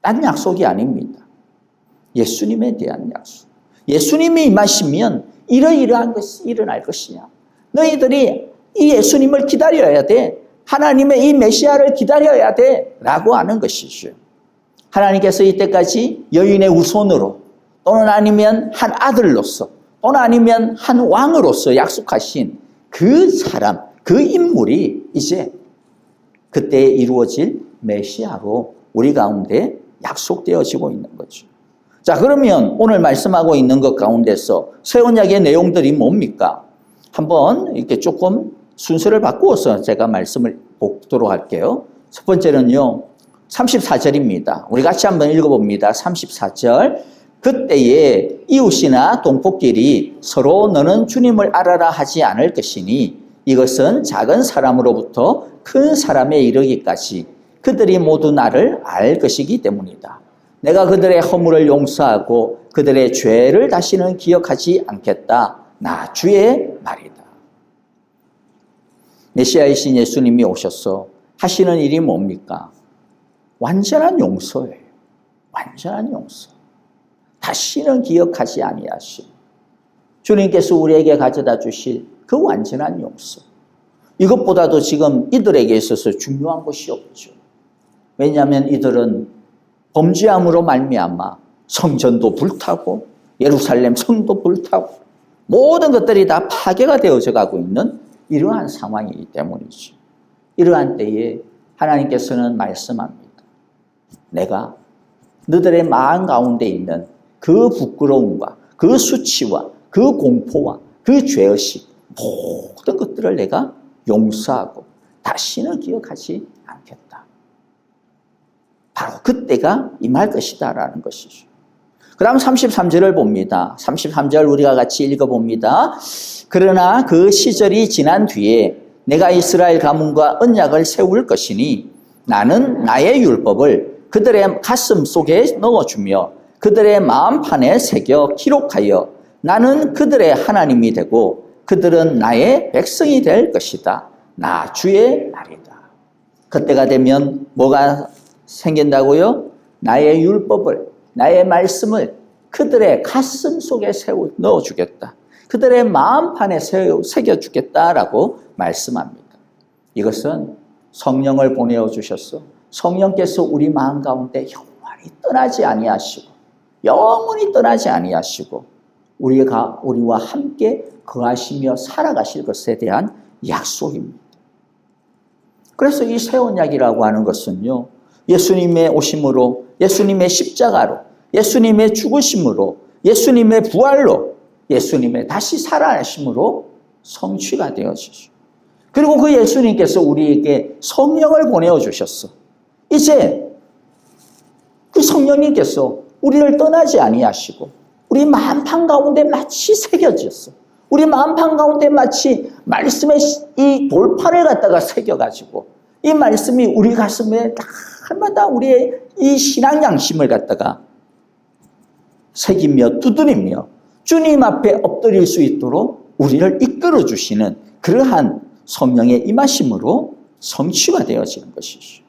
E: 딴 약속이 아닙니다. 예수님에 대한 약속. 예수님이 임하시면 이러이러한 것이 일어날 것이냐. 너희들이 이 예수님을 기다려야 돼. 하나님의 이 메시아를 기다려야 돼. 라고 하는 것이죠. 하나님께서 이때까지 여인의 후손으로 또는 아니면 한 아들로서 또는 아니면 한 왕으로서 약속하신 그 사람, 그 인물이 이제 그때 이루어질 메시아로 우리 가운데 약속되어지고 있는 거죠. 자, 그러면 오늘 말씀하고 있는 것 가운데서 새 언약의 내용들이 뭡니까? 한번 이렇게 조금 순서를 바꾸어서 제가 말씀을 보도록 할게요. 첫 번째는요, 34절입니다. 우리 같이 한번 읽어봅니다. 34절. 그때에 이웃이나 동포끼리 서로 너는 주님을 알아라 하지 않을 것이니 이것은 작은 사람으로부터 큰 사람에 이르기까지 그들이 모두 나를 알 것이기 때문이다. 내가 그들의 허물을 용서하고 그들의 죄를 다시는 기억하지 않겠다. 나 주의 말이다. 메시아이신 예수님이 오셔서 하시는 일이 뭡니까? 완전한 용서예요. 완전한 용서. 다시는 기억하지 아니하시고 주님께서 우리에게 가져다 주실 그 완전한 용서. 이것보다도 지금 이들에게 있어서 중요한 것이 없죠. 왜냐하면 이들은 범죄함으로 말미암아 성전도 불타고 예루살렘 성도 불타고 모든 것들이 다 파괴가 되어져 가고 있는 이러한 상황이기 때문이죠. 이러한 때에 하나님께서는 말씀합니다. 내가 너들의 마음 가운데 있는 그 부끄러움과 그 수치와 그 공포와 그 죄의식 모든 것들을 내가 용서하고 다시는 기억하지 않겠다. 바로 그때가 임할 것이다라는 것이죠. 그 다음 33절을 봅니다. 33절 우리가 같이 읽어봅니다. 그러나 그 시절이 지난 뒤에 내가 이스라엘 가문과 언약을 세울 것이니 나는 나의 율법을 그들의 가슴 속에 넣어주며 그들의 마음판에 새겨 기록하여 나는 그들의 하나님이 되고 그들은 나의 백성이 될 것이다. 나 주의 날이다. 그때가 되면 뭐가 생긴다고요? 나의 율법을, 나의 말씀을 그들의 가슴 속에 넣어주겠다. 그들의 마음판에 새겨주겠다라고 말씀합니다. 이것은 성령을 보내주셨어. 성령께서 우리 마음 가운데 영원히 떠나지 아니하시고 우리와 함께 거하시며 살아가실 것에 대한 약속입니다. 그래서 이 새 언약이라고 하는 것은요, 예수님의 오심으로, 예수님의 십자가로, 예수님의 죽으심으로, 예수님의 부활로, 예수님의 다시 살아나심으로 성취가 되어지죠. 그리고 그 예수님께서 우리에게 성령을 보내주셨어. 이제 그 성령님께서 우리를 떠나지 아니하시고 우리 마음판 가운데 마치 새겨졌어. 우리 마음판 가운데 마치 말씀의 이 돌판을 갖다가 새겨가지고 이 말씀이 우리 가슴에 날마다 우리의 이 신앙 양심을 갖다가 새기며 두드리며 주님 앞에 엎드릴 수 있도록 우리를 이끌어 주시는 그러한 성령의 임하심으로 성취가 되어지는 것이죠.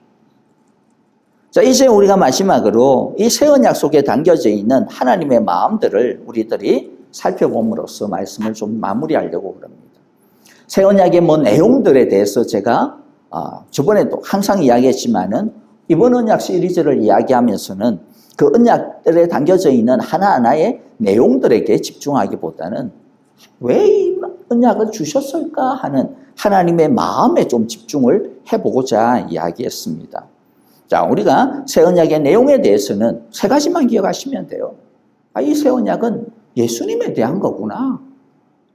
E: 자, 이제 우리가 마지막으로 이 새 언약 속에 담겨져 있는 하나님의 마음들을 우리들이 살펴봄으로써 말씀을 좀 마무리하려고 합니다. 새 언약의 내용들에 대해서 제가 저번에도 항상 이야기했지만은 이번 언약 시리즈를 이야기하면서는 그 언약들에 담겨져 있는 하나하나의 내용들에게 집중하기보다는 왜 이 언약을 주셨을까 하는 하나님의 마음에 좀 집중을 해보고자 이야기했습니다. 자, 우리가 새 언약의 내용에 대해서는 세 가지만 기억하시면 돼요. 이 새 언약은 예수님에 대한 거구나.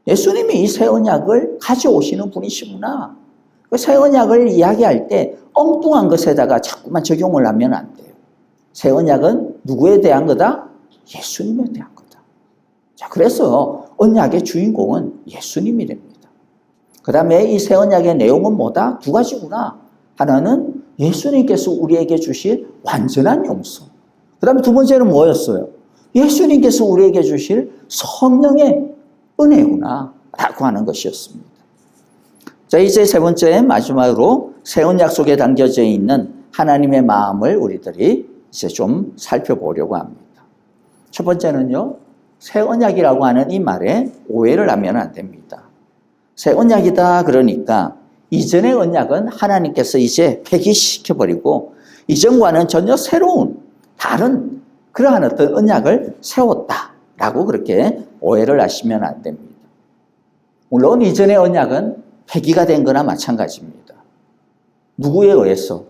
E: 예수님이 이 새 언약을 가져오시는 분이시구나. 그 새 언약을 이야기할 때 엉뚱한 것에다가 자꾸만 적용을 하면 안 돼요. 새 언약은 누구에 대한 거다? 예수님에 대한 거다. 자, 그래서 언약의 주인공은 예수님이 됩니다. 그 다음에 이 새 언약의 내용은 뭐다? 두 가지구나. 하나는 예수님께서 우리에게 주실 완전한 용서. 그 다음에 두 번째는 뭐였어요? 예수님께서 우리에게 주실 성령의 은혜구나 라고 하는 것이었습니다. 자, 이제 세 번째 마지막으로 새 언약 속에 담겨져 있는 하나님의 마음을 우리들이 이제 좀 살펴보려고 합니다. 첫 번째는요, 새 언약이라고 하는 이 말에 오해를 하면 안 됩니다. 새 언약이다 그러니까 이전의 언약은 하나님께서 이제 폐기시켜버리고 이전과는 전혀 새로운 다른 그러한 어떤 언약을 세웠다라고 그렇게 오해를 하시면 안 됩니다. 물론 이전의 언약은 폐기가 된 거나 마찬가지입니다. 누구에 의해서?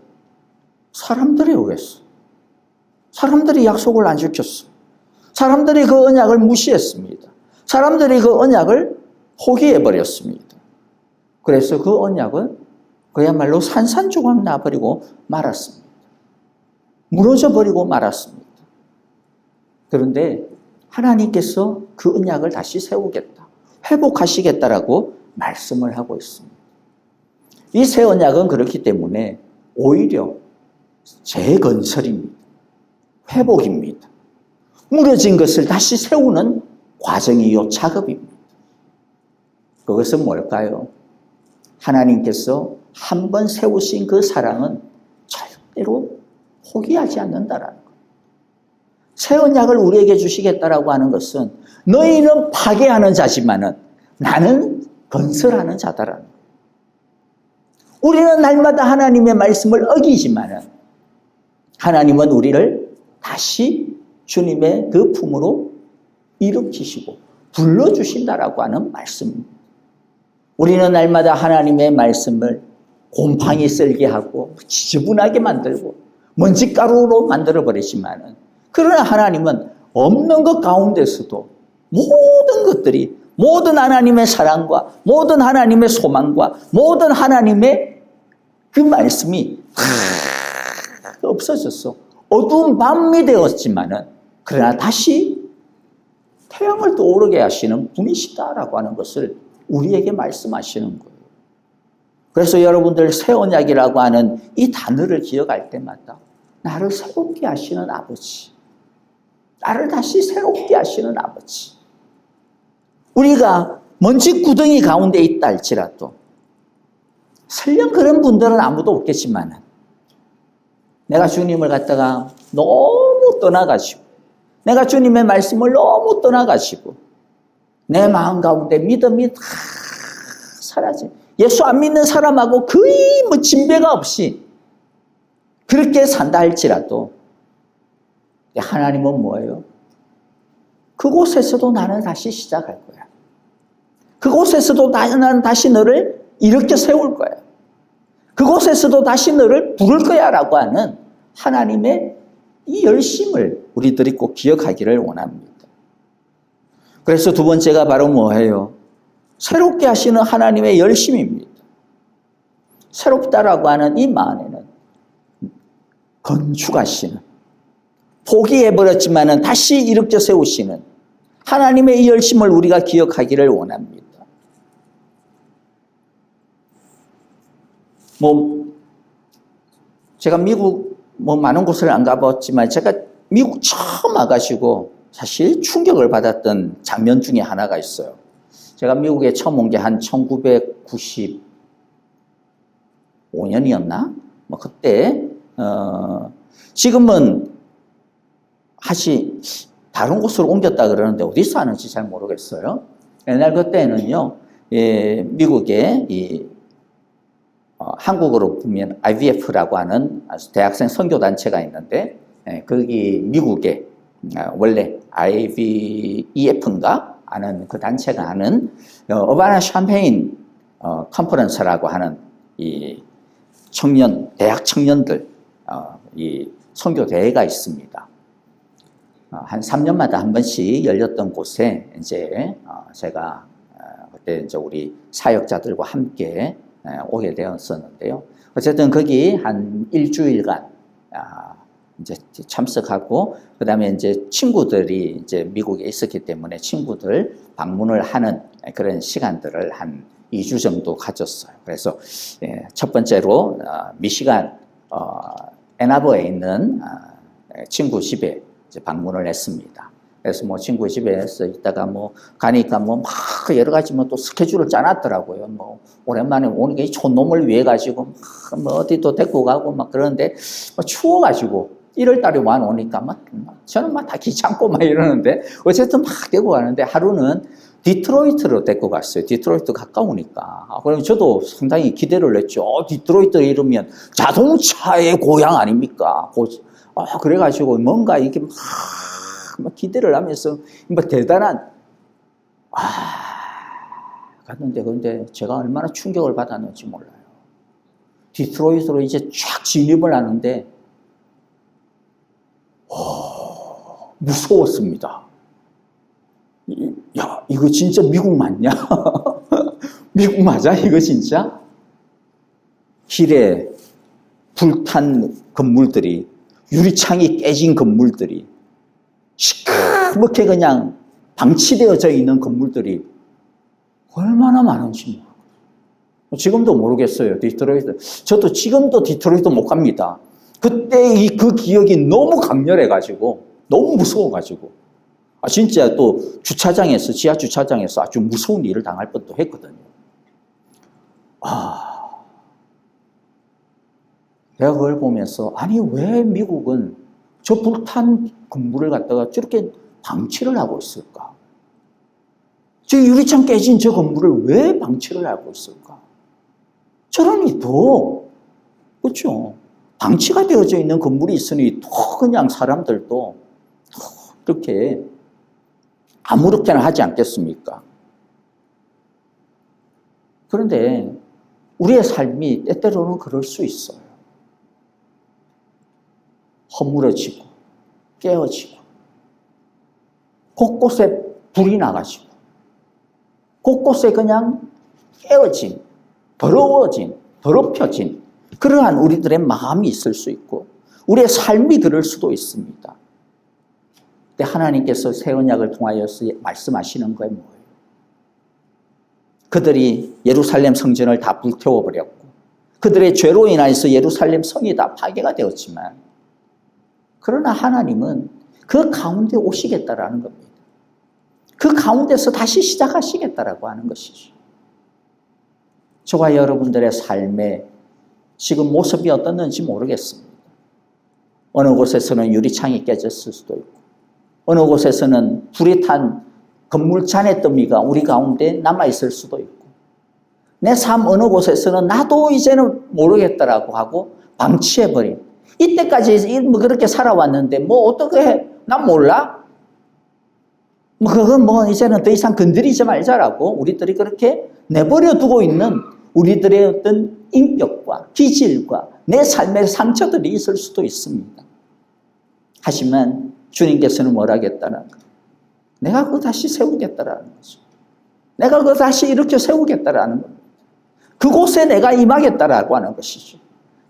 E: 사람들에 의해서. 사람들이 약속을 안 지켰어. 사람들이 그 언약을 무시했습니다. 사람들이 그 언약을 포기해버렸습니다. 그래서 그 언약은 그야말로 산산조각 나버리고 말았습니다. 무너져버리고 말았습니다. 그런데 하나님께서 그 언약을 다시 세우겠다, 회복하시겠다라고 말씀을 하고 있습니다. 이 새 언약은 그렇기 때문에 오히려 재건설입니다. 회복입니다. 무너진 것을 다시 세우는 과정이요, 작업입니다. 그것은 뭘까요? 하나님께서 한 번 세우신 그 사랑은 절대로 포기하지 않는다라는 것. 새 언약을 우리에게 주시겠다라고 하는 것은 너희는 파괴하는 자지만은 나는 건설하는 자다라는 것. 우리는 날마다 하나님의 말씀을 어기지만은 하나님은 우리를 다시 주님의 그 품으로 일으키시고 불러주신다라고 하는 말씀입니다. 우리는 날마다 하나님의 말씀을 곰팡이 쓸게 하고 지저분하게 만들고 먼지가루로 만들어버리지만은 그러나 하나님은 없는 것 가운데서도 모든 것들이 모든 하나님의 사랑과 모든 하나님의 소망과 모든 하나님의 그 말씀이 다 없어졌어. 어두운 밤이 되었지만은 그러나 다시 태양을 떠오르게 하시는 분이시다라고 하는 것을 우리에게 말씀하시는 거예요. 그래서 여러분들 새 언약이라고 하는 이 단어를 기억할 때마다 나를 새롭게 하시는 아버지, 나를 다시 새롭게 하시는 아버지. 우리가 먼지 구덩이 가운데 있다 할지라도 설령 그런 분들은 아무도 없겠지만 내가 주님을 갖다가 너무 떠나가시고 내가 주님의 말씀을 너무 떠나가시고 내 마음 가운데 믿음이 다 사라진 예수 안 믿는 사람하고 거의 뭐 진배가 없이 그렇게 산다 할지라도 하나님은 뭐예요? 그곳에서도 나는 다시 시작할 거야. 그곳에서도 나는 다시 너를 일으켜 세울 거야. 그곳에서도 다시 너를 부를 거야 라고 하는 하나님의 이 열심을 우리들이 꼭 기억하기를 원합니다. 그래서 두 번째가 바로 뭐예요? 새롭게 하시는 하나님의 열심입니다. 새롭다라고 하는 이 마음에는 건축하시는, 포기해버렸지만은 다시 일으켜 세우시는 하나님의 이 열심을 우리가 기억하기를 원합니다. 제가 미국 많은 곳을 안 가봤지만 제가 미국 처음 와가지고 사실 충격을 받았던 장면 중에 하나가 있어요. 제가 미국에 처음 온 게 한 1995년이었나? 그때 지금은 다른 곳으로 옮겼다 그러는데 어디서 하는지 잘 모르겠어요. 옛날 그때는요, 미국에 한국으로 보면 IVF라고 하는 대학생 선교단체가 있는데, 거기 미국에 원래 IVEF인가 하는 그 단체가 하는 어바나 샴페인 컨퍼런스라고 하는 이 대학 청년들 이 선교 대회가 있습니다. 한 3년마다 한 번씩 열렸던 곳에 이제 제가 그때 이제 우리 사역자들과 함께 오게 되었었는데요. 어쨌든 거기 한 일주일간 이제 참석하고 그다음에 이제 친구들이 이제 미국에 있었기 때문에 친구들 방문을 하는 그런 시간들을 한 2주 정도 가졌어요. 그래서 첫 번째로 미시간 애나버에 있는 친구 집에 이제 방문을 했습니다. 그래서 친구 집에서 있다가 가니까 막 여러 가지 또 스케줄을 짜놨더라고요. 오랜만에 오는 게 촌놈을 위해 가지고 어디도 데리고 가고 그러는데 추워가지고 1월 달에 오니까 저는 다 귀찮고 이러는데 어쨌든 데리고 가는데 하루는 디트로이트로 데리고 갔어요. 디트로이트 가까우니까. 그럼 저도 상당히 기대를 했죠. 디트로이트 이러면 자동차의 고향 아닙니까? 그래가지고 뭔가 이게 기대를 하면서 대단한 갔는데 근데 제가 얼마나 충격을 받았는지 몰라요. 디트로이트로 이제 쫙 진입을 하는데 무서웠습니다. 야, 이거 진짜 미국 맞냐? 미국 맞아? 이거 진짜? 길에 불탄 건물들이, 유리창이 깨진 건물들이, 시커멓게 그냥 방치되어져 있는 건물들이 얼마나 많은지 모르겠어요. 지금도 모르겠어요. 디트로이트. 저도 지금도 디트로이트 못 갑니다. 그때 그 기억이 너무 강렬해가지고, 너무 무서워가지고, 진짜 또 지하 주차장에서 아주 무서운 일을 당할 뻔도 했거든요. 내가 그걸 보면서, 아니, 왜 미국은 저 불탄 건물을 갖다가 저렇게 방치를 하고 있을까? 저 유리창 깨진 저 건물을 왜 방치를 하고 있을까? 저러니 그렇죠. 방치가 되어져 있는 건물이 있으니 더 그냥 사람들도 이렇게 아무렇게나 하지 않겠습니까? 그런데 우리의 삶이 때때로는 그럴 수 있어요. 허물어지고 깨어지고 곳곳에 불이 나가지고 곳곳에 그냥 깨어진, 더러워진, 더럽혀진 그러한 우리들의 마음이 있을 수 있고 우리의 삶이 그럴 수도 있습니다. 근데 하나님께서 새 언약을 통하여서 말씀하시는 거예요. 뭐예요? 그들이 예루살렘 성전을 다 불태워버렸고 그들의 죄로 인하여서 예루살렘 성이 다 파괴가 되었지만 그러나 하나님은 그 가운데 오시겠다라는 겁니다. 그 가운데서 다시 시작하시겠다라고 하는 것이죠. 저와 여러분들의 삶에 지금 모습이 어떻는지 모르겠습니다. 어느 곳에서는 유리창이 깨졌을 수도 있고 어느 곳에서는 불이 탄 건물 잔해더미가 우리 가운데 남아있을 수도 있고 내 삶 어느 곳에서는 나도 이제는 모르겠다라고 하고 방치해버린 이때까지 뭐 그렇게 살아왔는데 뭐 어떻게 해? 난 몰라? 뭐 그건 뭐 이제는 더 이상 건드리지 말자라고 우리들이 그렇게 내버려 두고 있는 우리들의 어떤 인격과 기질과 내 삶의 상처들이 있을 수도 있습니다. 하지만 주님께서는 뭘 하겠다는 거예요? 내가 그거 다시 세우겠다라는 거죠. 내가 그거 다시 이렇게 세우겠다라는 겁니다. 그곳에 내가 임하겠다라고 하는 것이죠.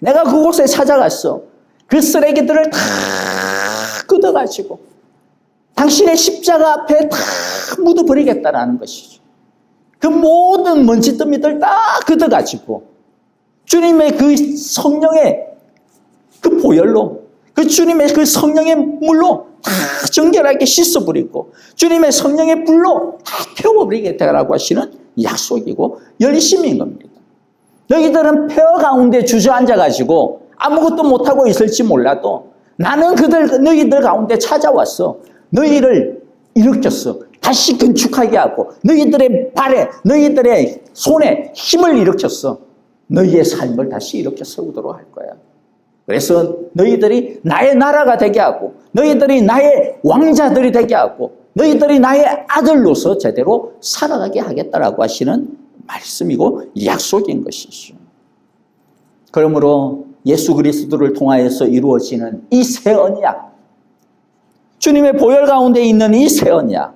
E: 내가 그곳에 찾아갔어. 그 쓰레기들을 다 걷어가지고 당신의 십자가 앞에 다 묻어버리겠다라는 것이죠. 그 모든 먼지더미들 다 걷어가지고 주님의 그 성령의 그 보혈로 그 주님의 그 성령의 물로 다 정결하게 씻어버리고 주님의 성령의 불로 다 태워버리겠다라고 하시는 약속이고 열심인 겁니다. 너희들은 폐허 가운데 주저앉아가지고 아무것도 못하고 있을지 몰라도 나는 너희들 가운데 찾아왔어. 너희를 일으켰어. 다시 건축하게 하고 너희들의 발에 너희들의 손에 힘을 일으켰어. 너희의 삶을 다시 일으켜 세우도록 할 거야. 그래서 너희들이 나의 나라가 되게 하고 너희들이 나의 왕자들이 되게 하고 너희들이 나의 아들로서 제대로 살아가게 하겠다라고 하시는 말씀이고 약속인 것이죠. 그러므로 예수 그리스도를 통하여서 이루어지는 이 새 언약, 주님의 보혈 가운데 있는 이 새 언약,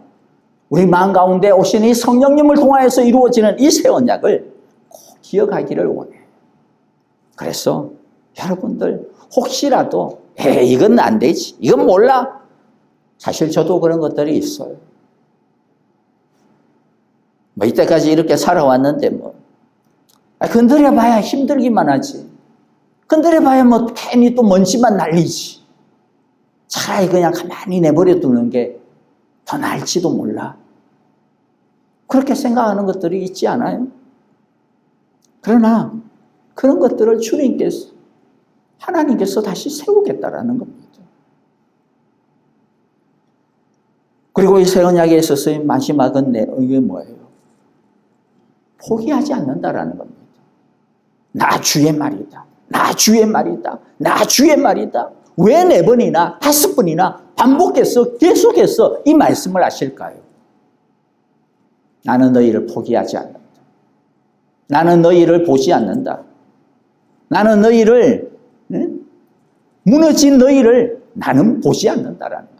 E: 우리 마음 가운데 오신 이 성령님을 통하여서 이루어지는 이 새 언약을 꼭 기억하기를 원해요. 그래서 여러분들 혹시라도 이건 안 되지, 이건 몰라. 사실 저도 그런 것들이 있어요. 뭐 이때까지 이렇게 살아왔는데 뭐 건드려봐야 힘들기만 하지. 건드려봐야 뭐 괜히 또 먼지만 날리지. 차라리 그냥 가만히 내버려 두는 게 더 나을지도 몰라. 그렇게 생각하는 것들이 있지 않아요? 그러나 그런 것들을 주님께서 하나님께서 다시 세우겠다라는 겁니다. 그리고 이 새 언약에 있어서의 마지막은 이게 뭐예요? 포기하지 않는다라는 겁니다. 나 주의 말이다. 나 주의 말이다. 나 주의 말이다. 왜 4번이나 5번이나 반복해서 계속해서 이 말씀을 하실까요? 나는 너희를 포기하지 않는다. 나는 너희를 보지 않는다. 나는 너희를 무너진 너희를 나는 보지 않는다라는 거예요.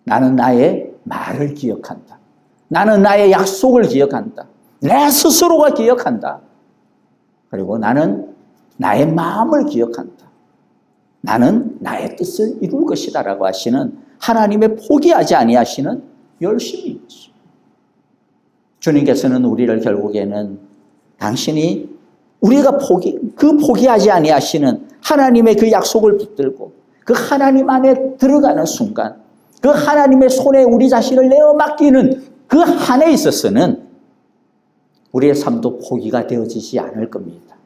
E: 나는 나의 말을 기억한다. 나는 나의 약속을 기억한다. 내 스스로가 기억한다. 그리고 나는 나의 마음을 기억한다. 나는 나의 뜻을 이룰 것이다 라고 하시는 하나님의 포기하지 아니하시는 열심이죠. 주님께서는 우리를 결국에는 당신이 우리가 포기하지 아니하시는 하나님의 그 약속을 붙들고 그 하나님 안에 들어가는 순간 그 하나님의 손에 우리 자신을 내어 맡기는 그 한에 있어서는 우리의 삶도 포기가 되어지지 않을 겁니다.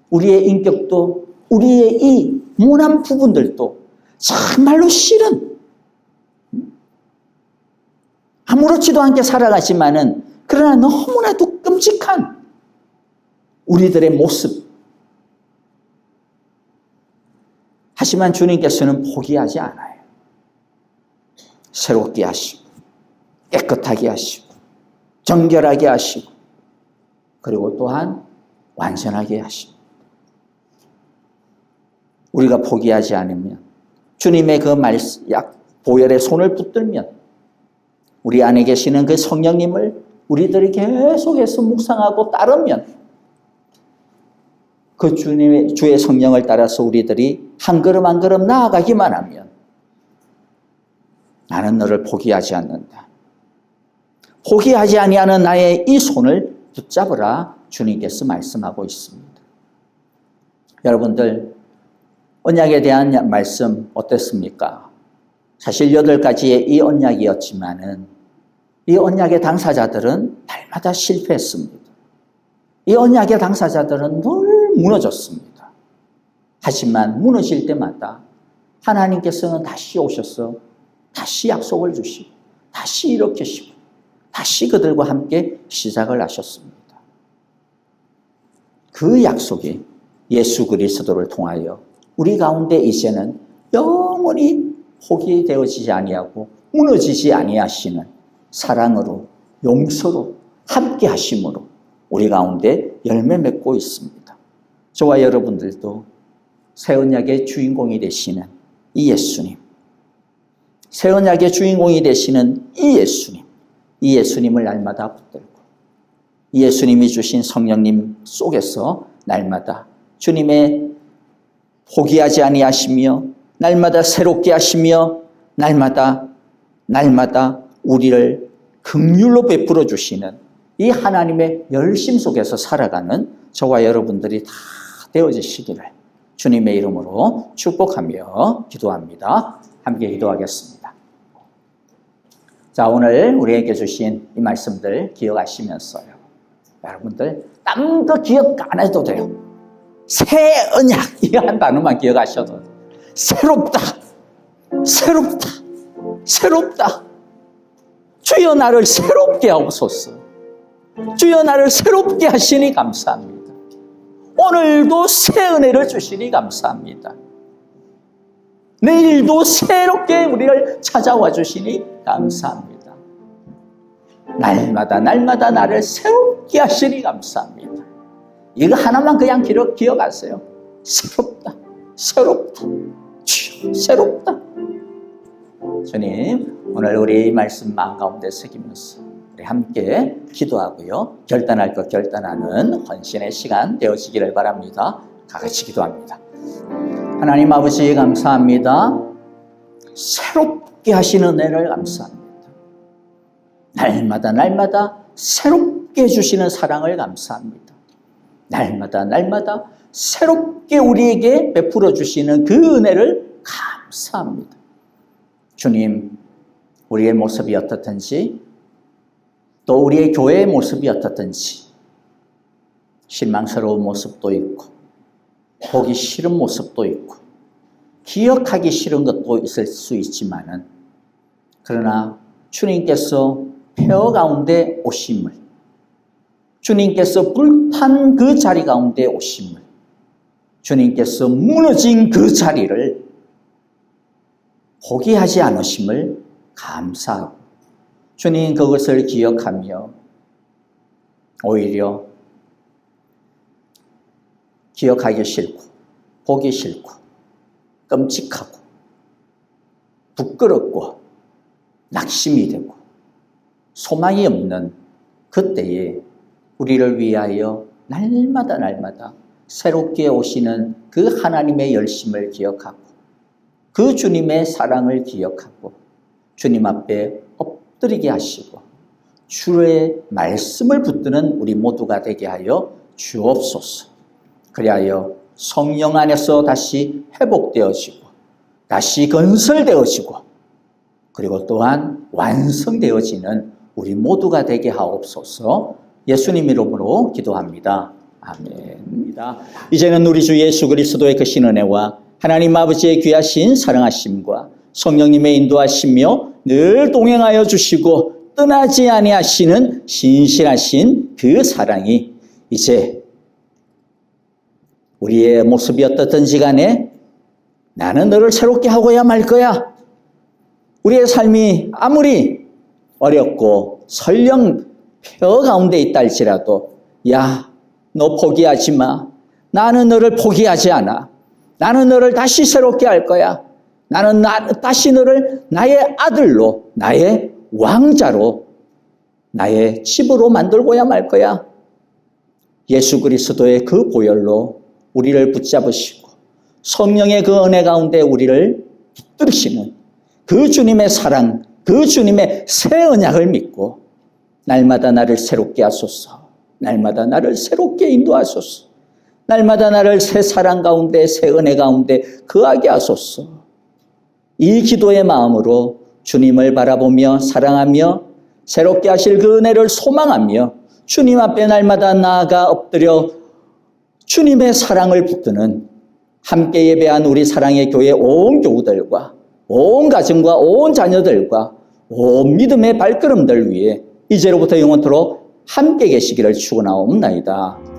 E: 우리의 인격도 우리의 이 모난 부분들도 정말로 실은 아무렇지도 않게 살아가지만은 그러나 너무나도 끔찍한 우리들의 모습. 하지만 주님께서는 포기하지 않아요. 새롭게 하시고 깨끗하게 하시고 정결하게 하시고 그리고 또한 완전하게 하시고 우리가 포기하지 않으면 주님의 그 보혈의 손을 붙들면 우리 안에 계시는 그 성령님을 우리들이 계속해서 묵상하고 따르면 그 주의 성령을 따라서 우리들이 한 걸음 한 걸음 나아가기만 하면 나는 너를 포기하지 않는다. 포기하지 아니하는 나의 이 손을 붙잡으라 주님께서 말씀하고 있습니다. 여러분들 언약에 대한 말씀 어땠습니까? 사실 8가지의 이 언약이었지만은 이 언약의 당사자들은 날마다 실패했습니다. 이 언약의 당사자들은 늘 무너졌습니다. 하지만 무너질 때마다 하나님께서는 다시 오셔서 다시 약속을 주시고 다시 일으키시고 다시 그들과 함께 시작을 하셨습니다. 그 약속이 예수 그리스도를 통하여 우리 가운데 이제는 영원히 포기되어지지 아니하고 무너지지 아니하시는 사랑으로 용서로 함께 하심으로 우리 가운데 열매 맺고 있습니다. 저와 여러분들도 새 언약의 주인공이 되시는 이 예수님, 새 언약의 주인공이 되시는 이 예수님을 날마다 붙들고 이 예수님이 주신 성령님 속에서 날마다 주님의 포기하지 아니하시며 날마다 새롭게 하시며 날마다 우리를 긍휼로 베풀어 주시는 이 하나님의 열심 속에서 살아가는 저와 여러분들이 다 되어지시기를 주님의 이름으로 축복하며 기도합니다. 함께 기도하겠습니다. 자, 오늘 우리에게 주신 이 말씀들 기억하시면서요. 여러분들 딴 거 기억 안 해도 돼요. 새 언약 이 한 단어만 기억하셔도 돼요. 새롭다. 주여 나를 새롭게 하옵소서. 주여 나를 새롭게 하시니 감사합니다. 오늘도 새 은혜를 주시니 감사합니다. 내일도 새롭게 우리를 찾아와 주시니 감사합니다. 날마다 나를 새롭게 하시니 감사합니다. 이거 하나만 그냥 기억하세요. 새롭다. 주여 새롭다. 주님, 오늘 우리 말씀 마음 가운데 새기면서 우리 함께 기도하고요. 결단할 것 결단하는 헌신의 시간 되어지기를 바랍니다. 다 같이 기도합니다. 하나님 아버지 감사합니다. 새롭게 하시는 은혜를 감사합니다. 날마다 새롭게 주시는 사랑을 감사합니다. 날마다 새롭게 우리에게 베풀어 주시는 그 은혜를 감사합니다. 주님, 우리의 모습이 어떻든지 또 우리의 교회의 모습이 어떻든지 실망스러운 모습도 있고 보기 싫은 모습도 있고 기억하기 싫은 것도 있을 수 있지만은 그러나 주님께서 폐허 가운데 오심을 주님께서 불탄 그 자리 가운데 오심을 주님께서 무너진 그 자리를 포기하지 않으심을 감사하고 주님 그것을 기억하며 오히려 기억하기 싫고 보기 싫고 끔찍하고 부끄럽고 낙심이 되고 소망이 없는 그때에 우리를 위하여 날마다 새롭게 오시는 그 하나님의 열심을 기억하고 그 주님의 사랑을 기억하고 주님 앞에 엎드리게 하시고 주의 말씀을 붙드는 우리 모두가 되게 하여 주옵소서. 그리하여 성령 안에서 다시 회복되어지고 다시 건설되어지고 그리고 또한 완성되어지는 우리 모두가 되게 하옵소서. 예수님 이름으로 기도합니다. 아멘. 이제는 우리 주 예수 그리스도의 그 신은혜와 하나님 아버지의 귀하신 사랑하심과 성령님의 인도하시며 늘 동행하여 주시고 떠나지 아니하시는 신실하신 그 사랑이 이제 우리의 모습이 어떻든지 간에 나는 너를 새롭게 하고야 말 거야. 우리의 삶이 아무리 어렵고 설령 폐허 가운데 있다 할지라도 야, 너 포기하지 마. 나는 너를 포기하지 않아. 나는 너를 다시 새롭게 할 거야. 나는 다시 너를 나의 아들로, 나의 왕자로, 나의 집으로 만들고야 말 거야. 예수 그리스도의 그 보혈로 우리를 붙잡으시고 성령의 그 은혜 가운데 우리를 붙들으시는 그 주님의 사랑, 그 주님의 새 언약을 믿고 날마다 나를 새롭게 하소서, 날마다 나를 새롭게 인도하소서, 날마다 나를 새 사랑 가운데 새 은혜 가운데 거하게 하소서. 이 기도의 마음으로 주님을 바라보며 사랑하며 새롭게 하실 그 은혜를 소망하며 주님 앞에 날마다 나아가 엎드려 주님의 사랑을 붙드는 함께 예배한 우리 사랑의 교회 온 교우들과 온 가정과 온 자녀들과 온 믿음의 발걸음들 위해 이제로부터 영원토록 함께 계시기를 축원하옵나이다.